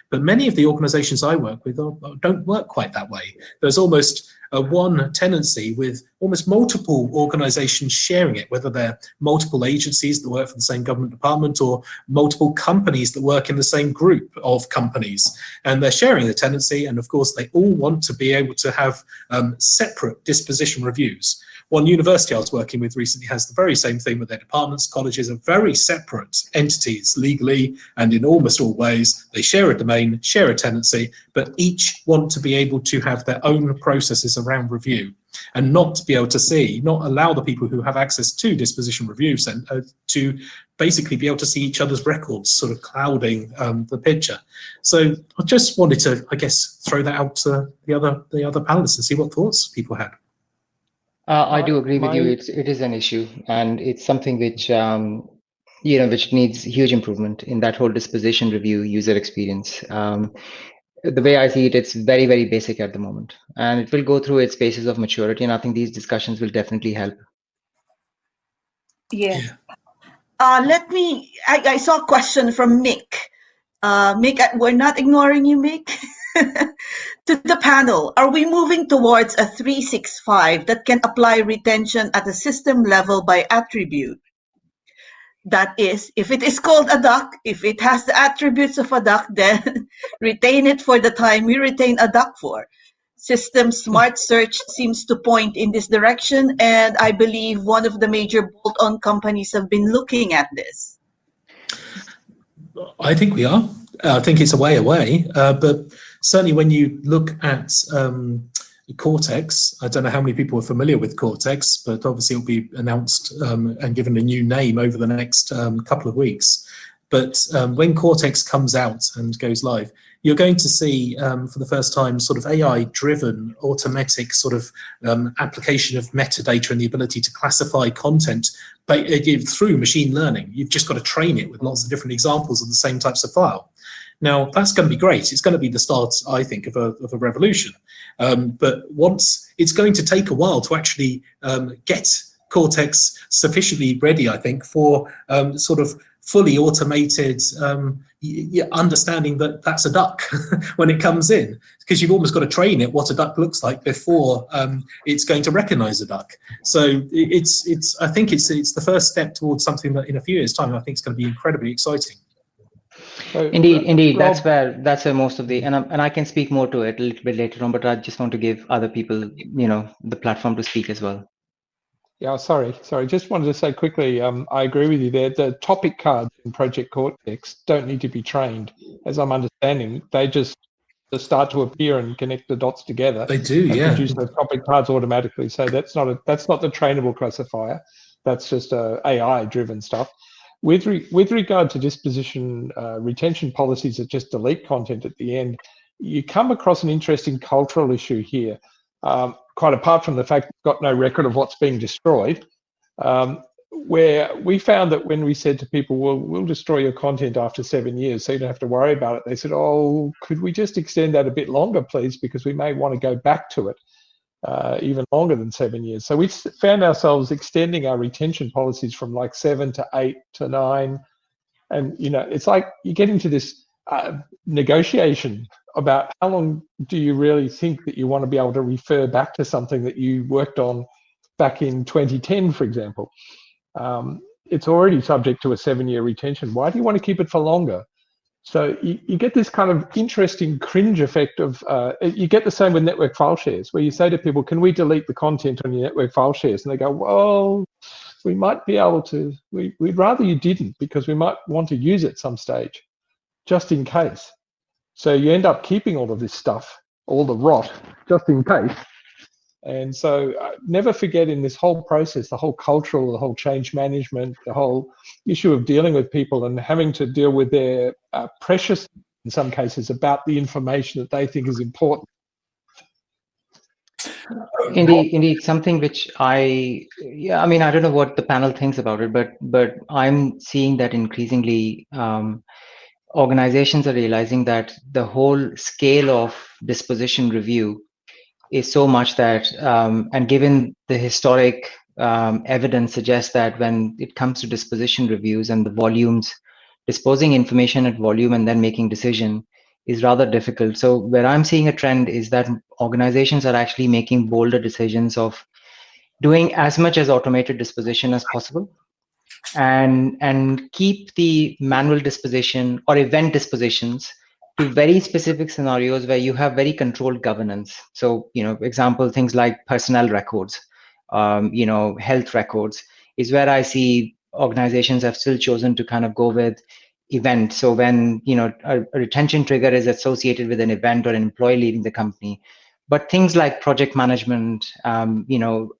But many of the organizations I work with don't work quite that way. There's almost one tenancy with almost multiple organizations sharing it, whether they're multiple agencies that work for the same government department or multiple companies that work in the same group of companies. And they're sharing the tenancy, and of course they all want to be able to have separate disposition reviews. One university I was working with recently has the very same thing with their departments. Colleges are very separate entities legally and in almost all ways. They share a domain, share a tenancy, but each want to be able to have their own processes around review and not be able to see, not allow the people who have access to disposition reviews to basically be able to see each other's records, sort of clouding the picture. So I just wanted to, I guess, throw that out to the other panelists and see what thoughts people had. I do agree with you. It is an issue, and it's something which which needs huge improvement in that whole disposition review user experience. The way I see it, it's very, very basic at the moment, and it will go through its phases of maturity. And I think these discussions will definitely help. Yeah. I saw a question from Mick. Mick, we're not ignoring you, Mick. To the panel, are we moving towards a 365 that can apply retention at a system level by attribute? That is, if it is called a duck, if it has the attributes of a duck, then retain it for the time we retain a duck for. System Smart Search seems to point in this direction, and I believe one of the major bolt-on companies have been looking at this. I think we are. I think it's a way away, but certainly when you look at Cortex, I don't know how many people are familiar with Cortex, but obviously it'll be announced and given a new name over the next couple of weeks. But when Cortex comes out and goes live, you're going to see for the first time sort of AI-driven automatic sort of application of metadata and the ability to classify content through machine learning. You've just got to train it with lots of different examples of the same types of file. Now, that's going to be great. It's going to be the start, I think, of a revolution. But it's going to take a while to actually get Cortex sufficiently ready, I think, for sort of fully automated understanding that that's a duck when it comes in, because you've almost got to train it what a duck looks like before it's going to recognize a duck. So I think it's the first step towards something that in a few years' time I think is going to be incredibly exciting. So, Indeed. Rob, That's where most of the and I can speak more to it a little bit later on, but I just want to give other people the platform to speak as well. Yeah, sorry. Just wanted to say quickly, I agree with you there. The topic cards in Project Cortex don't need to be trained. As I'm understanding, they just start to appear and connect the dots together. They do, and yeah. produce those topic cards automatically. So that's not the trainable classifier. That's just AI-driven stuff. With regard to disposition retention policies that just delete content at the end, you come across an interesting cultural issue here. Quite apart from the fact we've got no record of what's being destroyed, where we found that when we said to people, well, we'll destroy your content after 7 years, so you don't have to worry about it, they said, oh, could we just extend that a bit longer, please, because we may want to go back to it even longer than 7 years. So we found ourselves extending our retention policies from like 7 to 8 to 9. And, you know, it's like you get into this negotiation about how long do you really think that you want to be able to refer back to something that you worked on back in 2010, for example. It's already subject to a 7-year retention. Why do you want to keep it for longer? So you get this kind of interesting cringe effect of, you get the same with network file shares, where you say to people, can we delete the content on your network file shares? And they go, well, we might be able to, we'd rather you didn't, because we might want to use it some stage, just in case. So you end up keeping all of this stuff, all the rot, just in case. And so never forget in this whole process, the whole cultural, the whole change management, the whole issue of dealing with people and having to deal with their precious, in some cases, about the information that they think is important. Indeed, something which I mean, I don't know what the panel thinks about it, but I'm seeing that increasingly organizations are realizing that the whole scale of disposition review is so much that, and given the historic evidence suggests that when it comes to disposition reviews and the volumes, disposing information at volume and then making decision is rather difficult. So where I'm seeing a trend is that organizations are actually making bolder decisions of doing as much as automated disposition as possible, and keep the manual disposition or event dispositions to very specific scenarios where you have very controlled governance. So, you know, example, things like personnel records, you know, health records is where I see organizations have still chosen to kind of go with event. So when, you know, a retention trigger is associated with an event or an employee leaving the company, but things like project management, you know,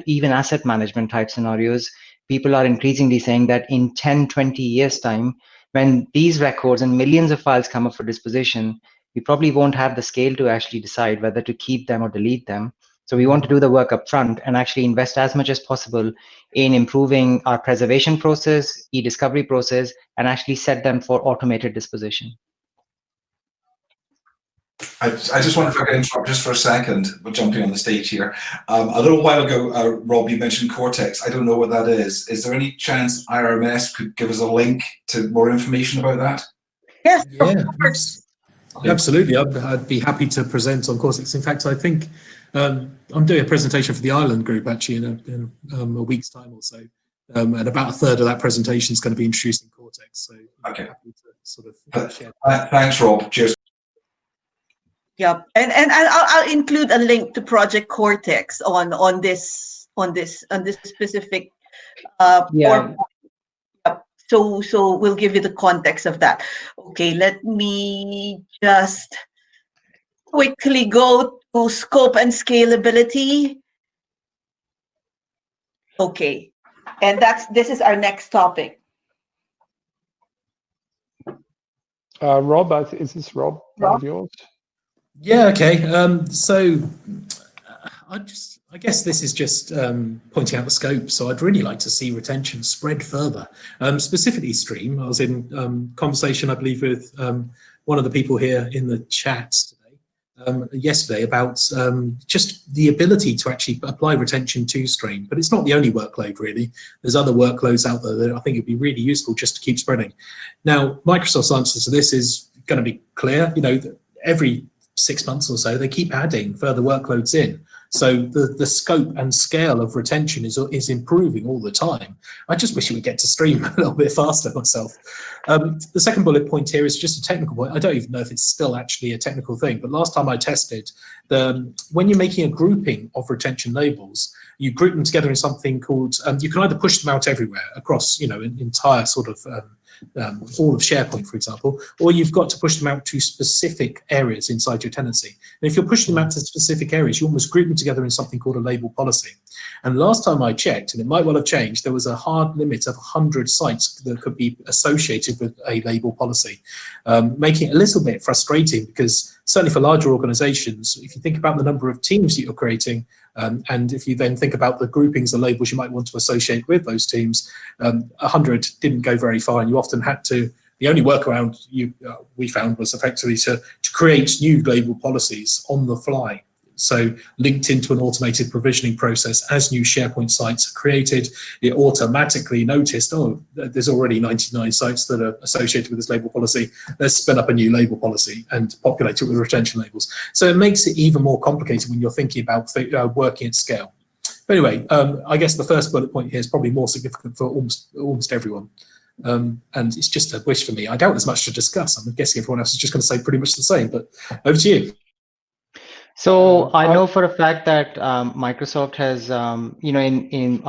even asset management type scenarios, people are increasingly saying that in 10, 20 years time, when these records and millions of files come up for disposition, we probably won't have the scale to actually decide whether to keep them or delete them. So we want to do the work up front and actually invest as much as possible in improving our preservation process, e-discovery process, and actually set them for automated disposition. I just wonder if I can interrupt just for a second. We're jumping on the stage here. A little while ago, Rob, you mentioned Cortex. I don't know what that is. Is there any chance IRMS could give us a link to more information about that? Yes, yeah, of course. Absolutely. I'd be happy to present on Cortex. In fact, I think I'm doing a presentation for the Ireland group actually in a week's time or so. And about a third of that presentation is going to be introducing Cortex. So okay. Happy to sort of share. Thanks, Rob. Cheers. Yeah, and I'll include a link to Project Cortex on this specific so we'll give you the context of that. Okay, let me just quickly go to scope and scalability. Okay, and this is our next topic. Rob, is this Rob? One of yours? Yeah, okay. So I guess this is just pointing out the scope. So I'd really like to see retention spread further. Specifically Stream. I was in conversation, I believe, with one of the people here in the chat today, yesterday about just the ability to actually apply retention to Stream. But it's not the only workload, really. There's other workloads out there that I think it'd be really useful just to keep spreading. Now, Microsoft's answer to this is going to be clear. You know, every 6 months or so, they keep adding further workloads in. So the scope and scale of retention is improving all the time. I just wish it would get to stream a little bit faster myself. The second bullet point here is just a technical point. I don't even know if it's still actually a technical thing, but last time I tested, when you're making a grouping of retention labels, you group them together in something called, you can either push them out everywhere across, an entire sort of all of SharePoint, for example, or you've got to push them out to specific areas inside your tenancy. And if you're pushing them out to specific areas, you almost group them together in something called a label policy. And last time I checked, and it might well have changed, there was a hard limit of 100 sites that could be associated with a label policy, making it a little bit frustrating because certainly for larger organizations, if you think about the number of teams that you're creating, and if you then think about the groupings of labels you might want to associate with those teams, 100 didn't go very far, and you often had to, the only workaround we found was effectively to create new label policies on the fly. So linked into an automated provisioning process as new SharePoint sites are created, it automatically noticed, oh, there's already 99 sites that are associated with this label policy. Let's spin up a new label policy and populate it with retention labels. So it makes it even more complicated when you're thinking about working at scale. But anyway, I guess the first bullet point here is probably more significant for almost everyone. And it's just a wish for me. I doubt there's much to discuss. I'm guessing everyone else is just going to say pretty much the same, but over to you. So I know for a fact that Microsoft has, I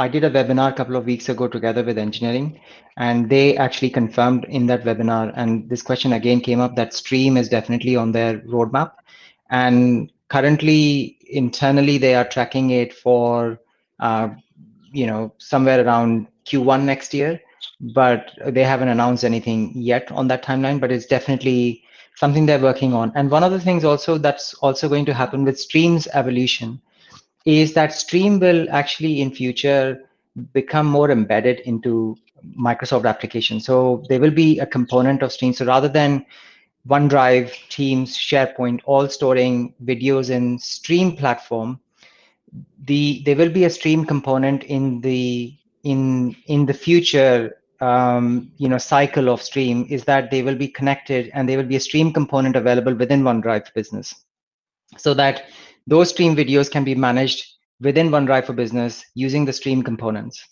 did a webinar a couple of weeks ago together with engineering, and they actually confirmed in that webinar, and this question again came up, that Stream is definitely on their roadmap. And currently, internally, they are tracking it for, somewhere around Q1 next year, but they haven't announced anything yet on that timeline, but it's definitely something they're working on. And one of the things also that's also going to happen with Stream's evolution is that Stream will actually in future become more embedded into Microsoft applications. So there will be a component of Stream. So rather than OneDrive, Teams, SharePoint, all storing videos in Stream platform, there will be a Stream component in the future cycle of Stream, is that they will be connected and there will be a Stream component available within OneDrive for Business, so that those Stream videos can be managed within OneDrive for Business using the Stream components.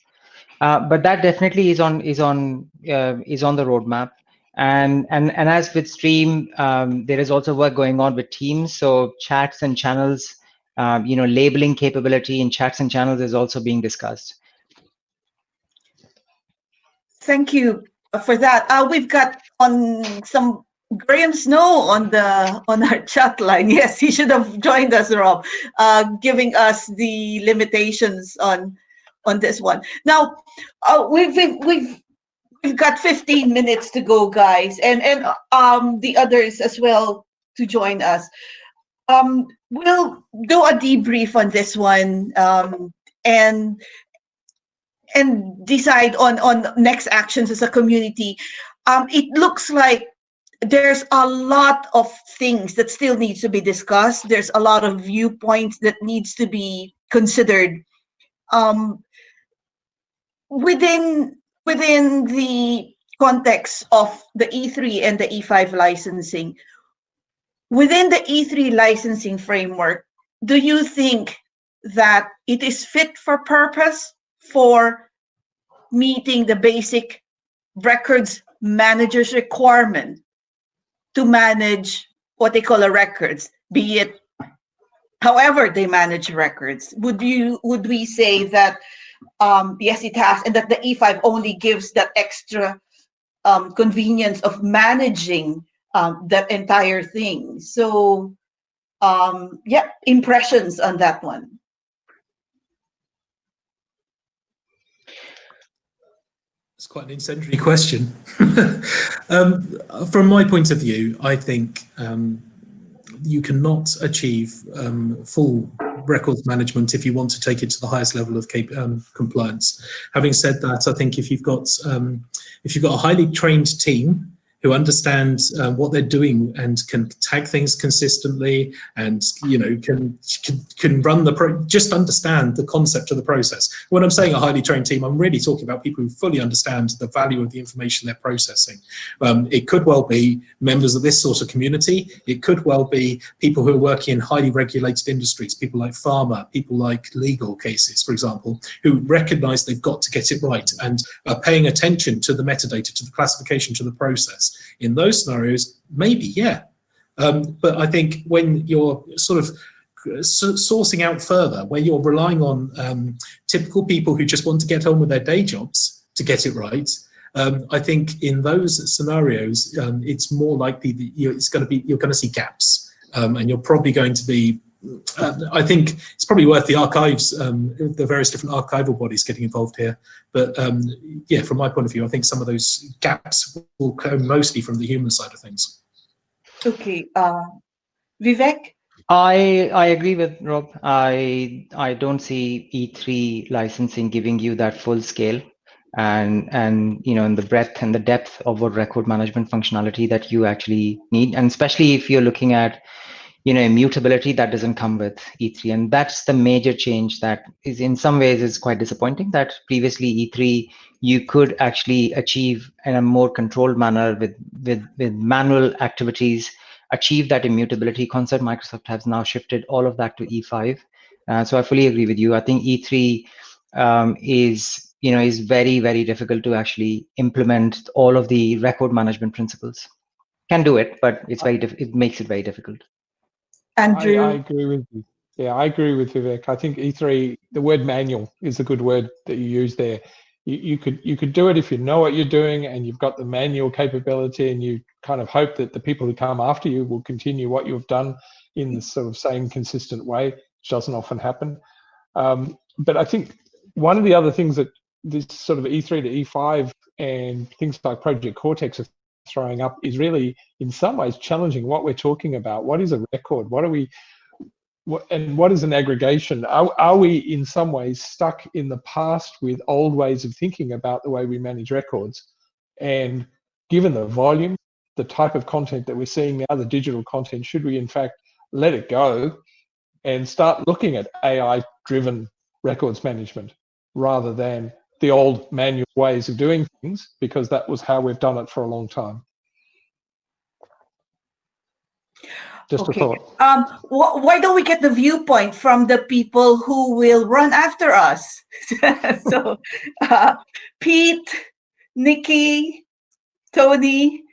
But that definitely is on the roadmap. And as with Stream, there is also work going on with Teams. So chats and channels, labeling capability in chats and channels is also being discussed. Thank you for that. We've got some Graham Snow on our chat line. Yes, he should have joined us, Rob, giving us the limitations on this one. Now, we've got 15 minutes to go, guys, and the others as well to join us. We'll do a debrief on this one, and decide on next actions as a community. It looks like there's a lot of things that still needs to be discussed. There's a lot of viewpoints that needs to be considered. Within the context of the E3 and the E5 licensing, within the E3 licensing framework, do you think that it is fit for purpose for meeting the basic records manager's requirement to manage what they call records, be it however they manage records? Would we say that yes, it has, and that the E5 only gives that extra convenience of managing that entire thing? So yeah, impressions on that one. It's quite an incendiary question. From my point of view, I think you cannot achieve full records management if you want to take it to the highest level of compliance. Having said that, I think if you've got a highly trained team who understand what they're doing and can tag things consistently, and can run just understand the concept of the process. When I'm saying a highly trained team, I'm really talking about people who fully understand the value of the information they're processing. It could well be members of this sort of community. It could well be people who are working in highly regulated industries, people like pharma, people like legal cases, for example, who recognize they've got to get it right and are paying attention to the metadata, to the classification, to the process. In those scenarios, maybe, yeah. But I think when you're sort of sourcing out further, where you're relying on typical people who just want to get on with their day jobs to get it right, I think in those scenarios, it's more likely that you're going to see gaps, and you're probably going to be. I think it's probably worth the archives, the various different archival bodies getting involved here. But yeah, from my point of view, I think some of those gaps will come mostly from the human side of things. Okay, Vivek? I agree with Rob. I don't see E3 licensing giving you that full scale and in the breadth and the depth of what record management functionality that you actually need, and especially if you're looking at immutability that doesn't come with E3. And that's the major change that is in some ways is quite disappointing, that previously E3 you could actually achieve in a more controlled manner with manual activities, achieve that immutability concept. Microsoft has now shifted all of that to E5. So I fully agree with you. I think E3 is very, very difficult to actually implement all of the record management principles. Can do it, but it makes it very difficult. Andrew? I agree with you. Yeah, I agree with Vivek. I think E3, the word manual is a good word that you use there. You could do it if you know what you're doing and you've got the manual capability, and you kind of hope that the people who come after you will continue what you've done in the sort of same consistent way, which doesn't often happen. But I think one of the other things that this sort of E3 to E5 and things like Project Cortex are throwing up is really, in some ways, challenging what we're talking about. What is a record? What is an aggregation? Are we in some ways stuck in the past with old ways of thinking about the way we manage records? And given the volume, the type of content that we're seeing now, the digital content, should we in fact let it go and start looking at AI-driven records management rather than the old manual ways of doing things, because that was how we've done it for a long time? Just Okay. a thought. Why don't we get the viewpoint from the people who will run after us? So, Pete, Nicki, Tony,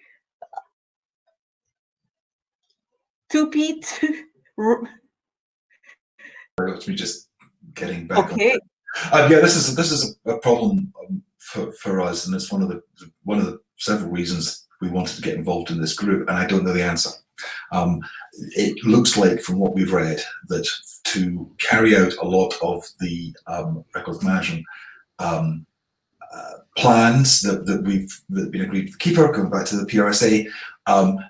to Pete. It's me just getting back. Okay. Yeah, this is a problem for us, and it's one of the several reasons we wanted to get involved in this group, and I don't know the answer. It looks like, from what we've read, that to carry out a lot of the records management plans that been agreed with the keeper, going back to the PRSA,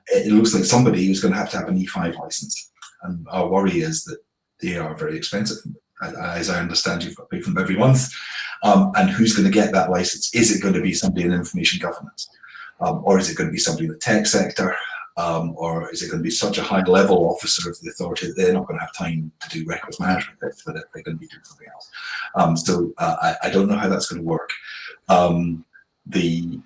it looks like somebody who's going to have an E5 license, and our worry is that they are very expensive. As I understand, you've got to pay for them every month, and who's going to get that license? Is it going to be somebody in information governance, or is it going to be somebody in the tech sector? Or is it going to be such a high-level officer of the authority that they're not going to have time to do records management, that they're going to be doing something else? So I don't know how that's going to work. The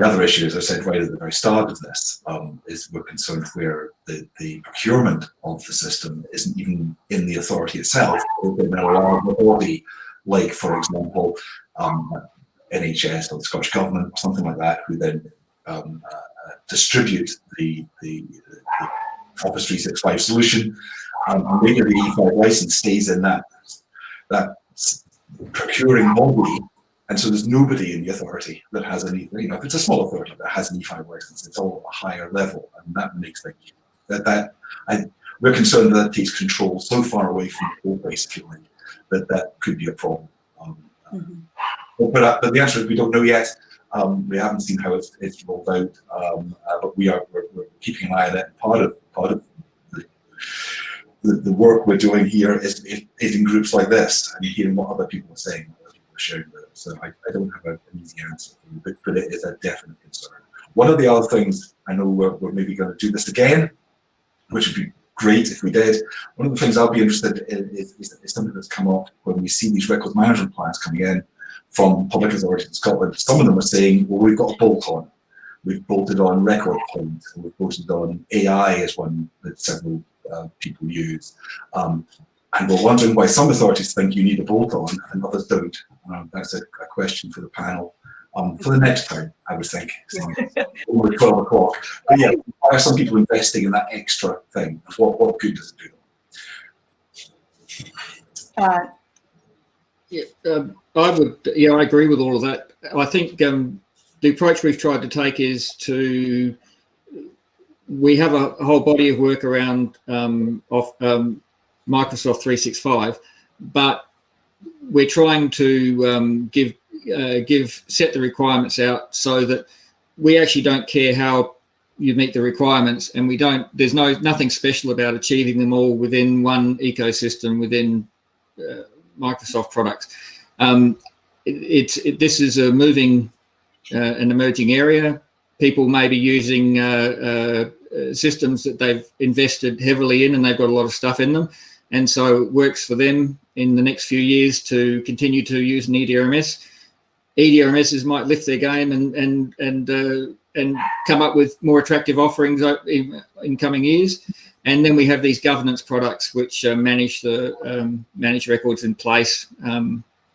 other issue, as I said right at the very start of this, is we're concerned where the procurement of the system isn't even in the authority itself. There's a large authority, like, for example, NHS or the Scottish Government, something like that, who then distribute the Office 365 solution, and maybe the E5 license stays in that procuring body, and so there's nobody in the authority that has any. If it's a small authority that has an E5 license, it's all at a higher level, and that makes things we're concerned that takes control so far away from the whole place, if you like, that could be a problem. But the answer is we don't know yet. We haven't seen how it's rolled out, but we're keeping an eye on it. Part of the work we're doing here is in groups like this and hearing what other people are saying, what other people are sharing with us. So I don't have an easy answer for you, but it is a definite concern. One of the other things, I know we're maybe going to do this again, which would be great if we did. One of the things I'll be interested in is something that's come up when we see these records management plans coming in from public authorities in Scotland. Some of them are saying, well, we've got a bolt on. We've bolted on record point, and we've bolted on AI as one that several people use. And we're wondering why some authorities think you need a bolt on and others don't. That's a question for the panel. For the next time, I would think, over 12 o'clock. But yeah, why are some people investing in that extra thing? What good does it do? I agree with all of that. I think the approach we've tried to take is we have a whole body of work around Microsoft 365, but we're trying to set the requirements out so that we actually don't care how you meet the requirements, and there's nothing special about achieving them all within one ecosystem within Microsoft products. This is a moving an emerging area. People may be using systems that they've invested heavily in and they've got a lot of stuff in them, and so it works for them in the next few years to continue to use an EDRMS. EDRMSs might lift their game and come up with more attractive offerings in coming years. And then we have these governance products which manage records in place,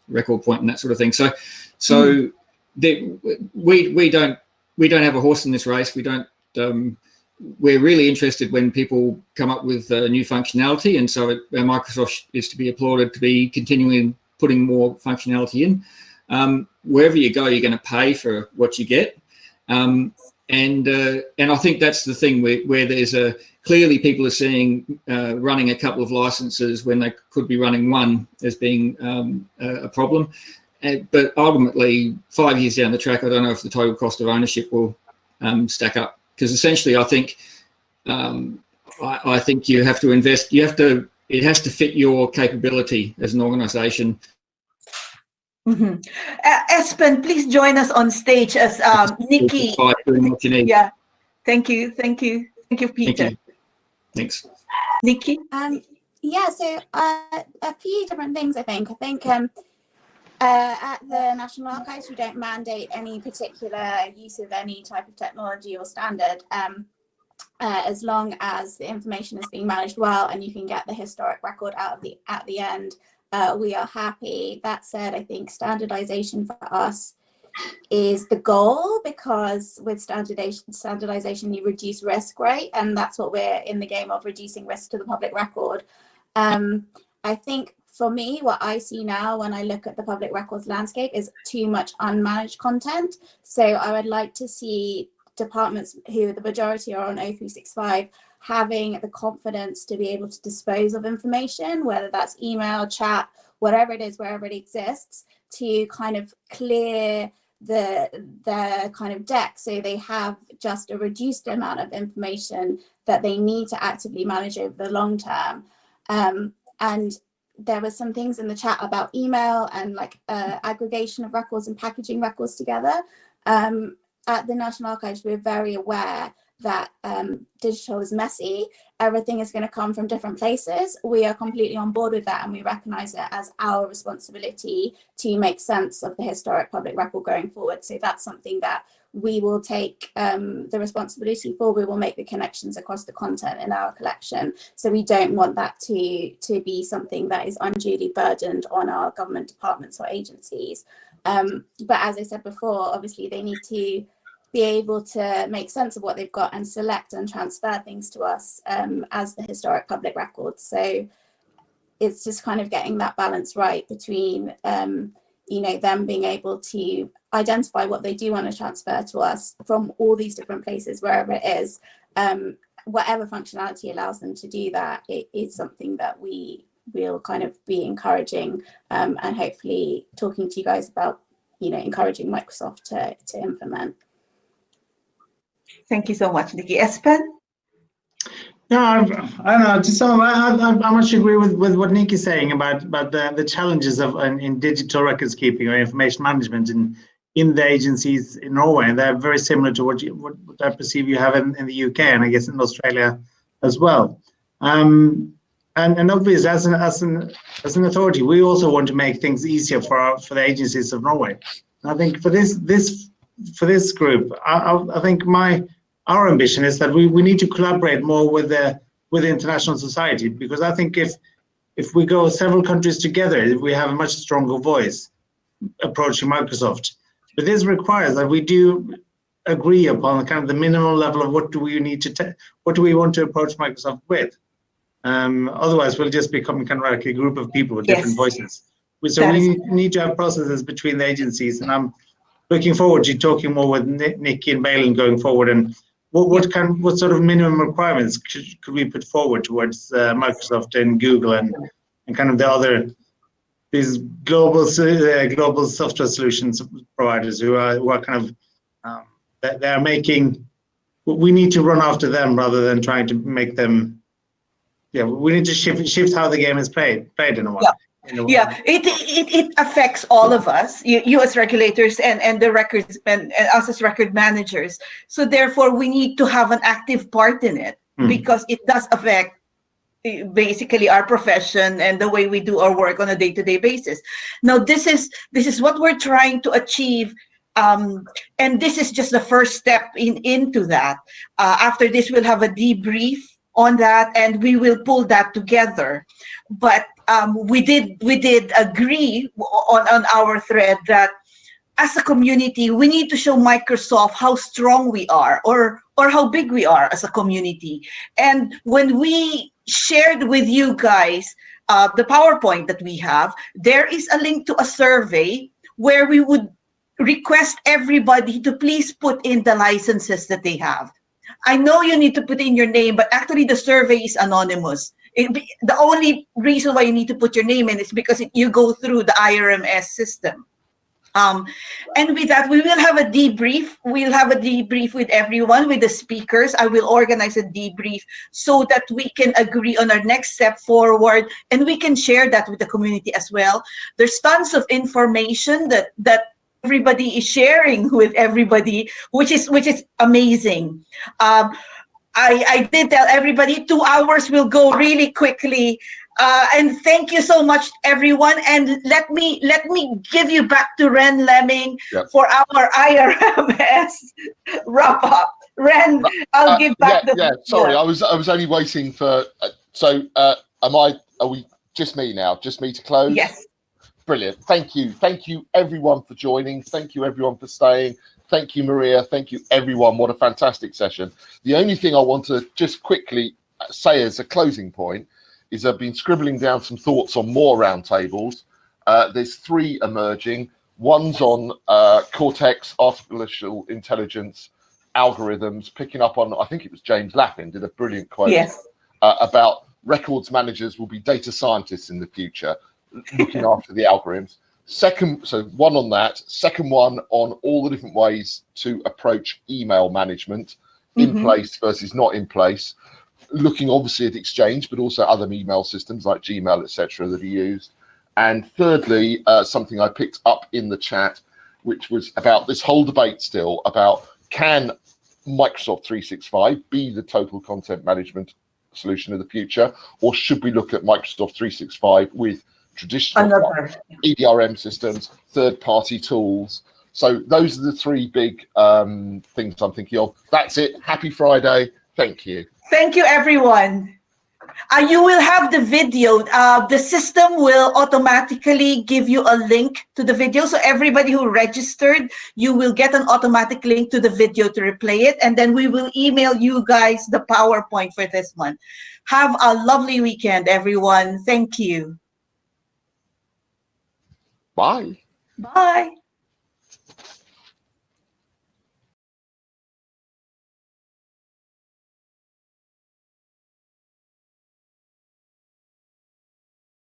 record point and that sort of thing. So we don't have a horse in this race. We don't. We're really interested when people come up with new functionality, and so Microsoft is to be applauded to be continuing putting more functionality in. Wherever you go, you're going to pay for what you get, and I think that's the thing where there's clearly people are seeing running a couple of licenses when they could be running one as being a problem. But ultimately, 5 years down the track, I don't know if the total cost of ownership will stack up, because essentially, I think you have to invest. It has to fit your capability as an organisation. Mm-hmm. Espen, please join us on stage as Nicki. Yeah, thank you, Peter. Thank you. Thanks, Nicki. Yeah, so a few different things. I think at the National Archives, we don't mandate any particular use of any type of technology or standard, as long as the information is being managed well and you can get the historic record out of at the end. We are happy. That said, I think standardization for us is the goal, because with standardization you reduce risk, right? And that's what we're in the game of, reducing risk to the public record. I think for me, what I see now when I look at the public records landscape is too much unmanaged content. So I would like to see departments who the majority are on O365 having the confidence to be able to dispose of information, whether that's email, chat, whatever it is, wherever it exists, to kind of clear the kind of deck, so they have just a reduced amount of information that they need to actively manage over the long term. And there were some things in the chat about email and like aggregation of records and packaging records together. At the National Archives, we're very aware that digital is messy. Everything is going to come from different places. We are completely on board with that, and we recognize it as our responsibility to make sense of the historic public record going forward. So that's something that we will take the responsibility for. We will make the connections across the content in our collection. So we don't want that to be something that is unduly burdened on our government departments or agencies. But as I said before, obviously they need to be able to make sense of what they've got and select and transfer things to us as the historic public records. So it's just kind of getting that balance right between them being able to identify what they do want to transfer to us from all these different places, wherever it is, whatever functionality allows them to do that. It is something that we will kind of be encouraging and hopefully talking to you guys about, encouraging Microsoft to implement. Thank you so much, Nicki. Espen? No, I don't know. Just I much agree with what Nicki's saying about the challenges of in digital records keeping or information management in the agencies in Norway, and they're very similar to what I perceive you have in the UK, and I guess in Australia as well. And obviously, as an authority, we also want to make things easier for the agencies of Norway. And I think for this group, I think our ambition is that we need to collaborate more with the international society, because I think if we go several countries together, we have a much stronger voice approaching Microsoft. But this requires that we do agree upon kind of the minimum level of what do we want to approach Microsoft with. Otherwise, we'll just become kind of like a group of people with different voices. So we need to have processes between the agencies, and I'm looking forward to talking more with Nicki and Balint going forward. And what sort of minimum requirements could we put forward towards Microsoft and Google and kind of the other these global software solutions providers who are kind of they are making. We need to run after them rather than trying to make them. Yeah, we need to shift how the game is played in a way. Yeah, it affects all of us, you as regulators and the records and us as record managers. So therefore, we need to have an active part in it, because it does affect basically our profession and the way we do our work on a day-to-day basis. Now, this is what we're trying to achieve. And this is just the first step into that. After this, we'll have a debrief on that, and we will pull that together. But we did agree on our thread that as a community, we need to show Microsoft how strong we are, or how big we are as a community. And when we shared with you guys the PowerPoint that we have, there is a link to a survey where we would request everybody to please put in the licenses that they have. I know you need to put in your name, but actually the survey is anonymous. The only reason why you need to put your name in is because you go through the IRMS system. And with that, we will have a debrief. We'll have a debrief with everyone, with the speakers. I will organize a debrief so that we can agree on our next step forward, and we can share that with the community as well. There's tons of information that everybody is sharing with everybody, which is amazing. I did tell everybody 2 hours will go really quickly. And thank you so much, everyone. And let me give you back to Leming for our IRMS wrap up. Ren, I'll give back sorry, I was only waiting for. Are we just me now? Just me to close? Yes. Brilliant. Thank you everyone for joining. Thank you everyone for staying. Thank you, Maria. Thank you everyone. What a fantastic session. The only thing I want to just quickly say as a closing point is I've been scribbling down some thoughts on more roundtables. There's 3 emerging. One's on Cortex, artificial intelligence, algorithms, picking up on, I think it was James Lappin did a brilliant quote about records managers will be data scientists in the future, looking after the algorithms. So one on that. Second one on all the different ways to approach email management, in place versus not in place, looking obviously at Exchange, but also other email systems like Gmail, etc., that are used. And thirdly, something I picked up in the chat, which was about this whole debate still about, can Microsoft 365 be the total content management solution of the future, or should we look at Microsoft 365 with traditional EDRM systems, third-party tools? So those are the 3 big things I'm thinking of. That's it. Happy Friday. Thank you. Thank you, everyone. You will have the video. The system will automatically give you a link to the video. So everybody who registered, you will get an automatic link to the video to replay it. And then we will email you guys the PowerPoint for this one. Have a lovely weekend, everyone. Thank you. Bye. Bye.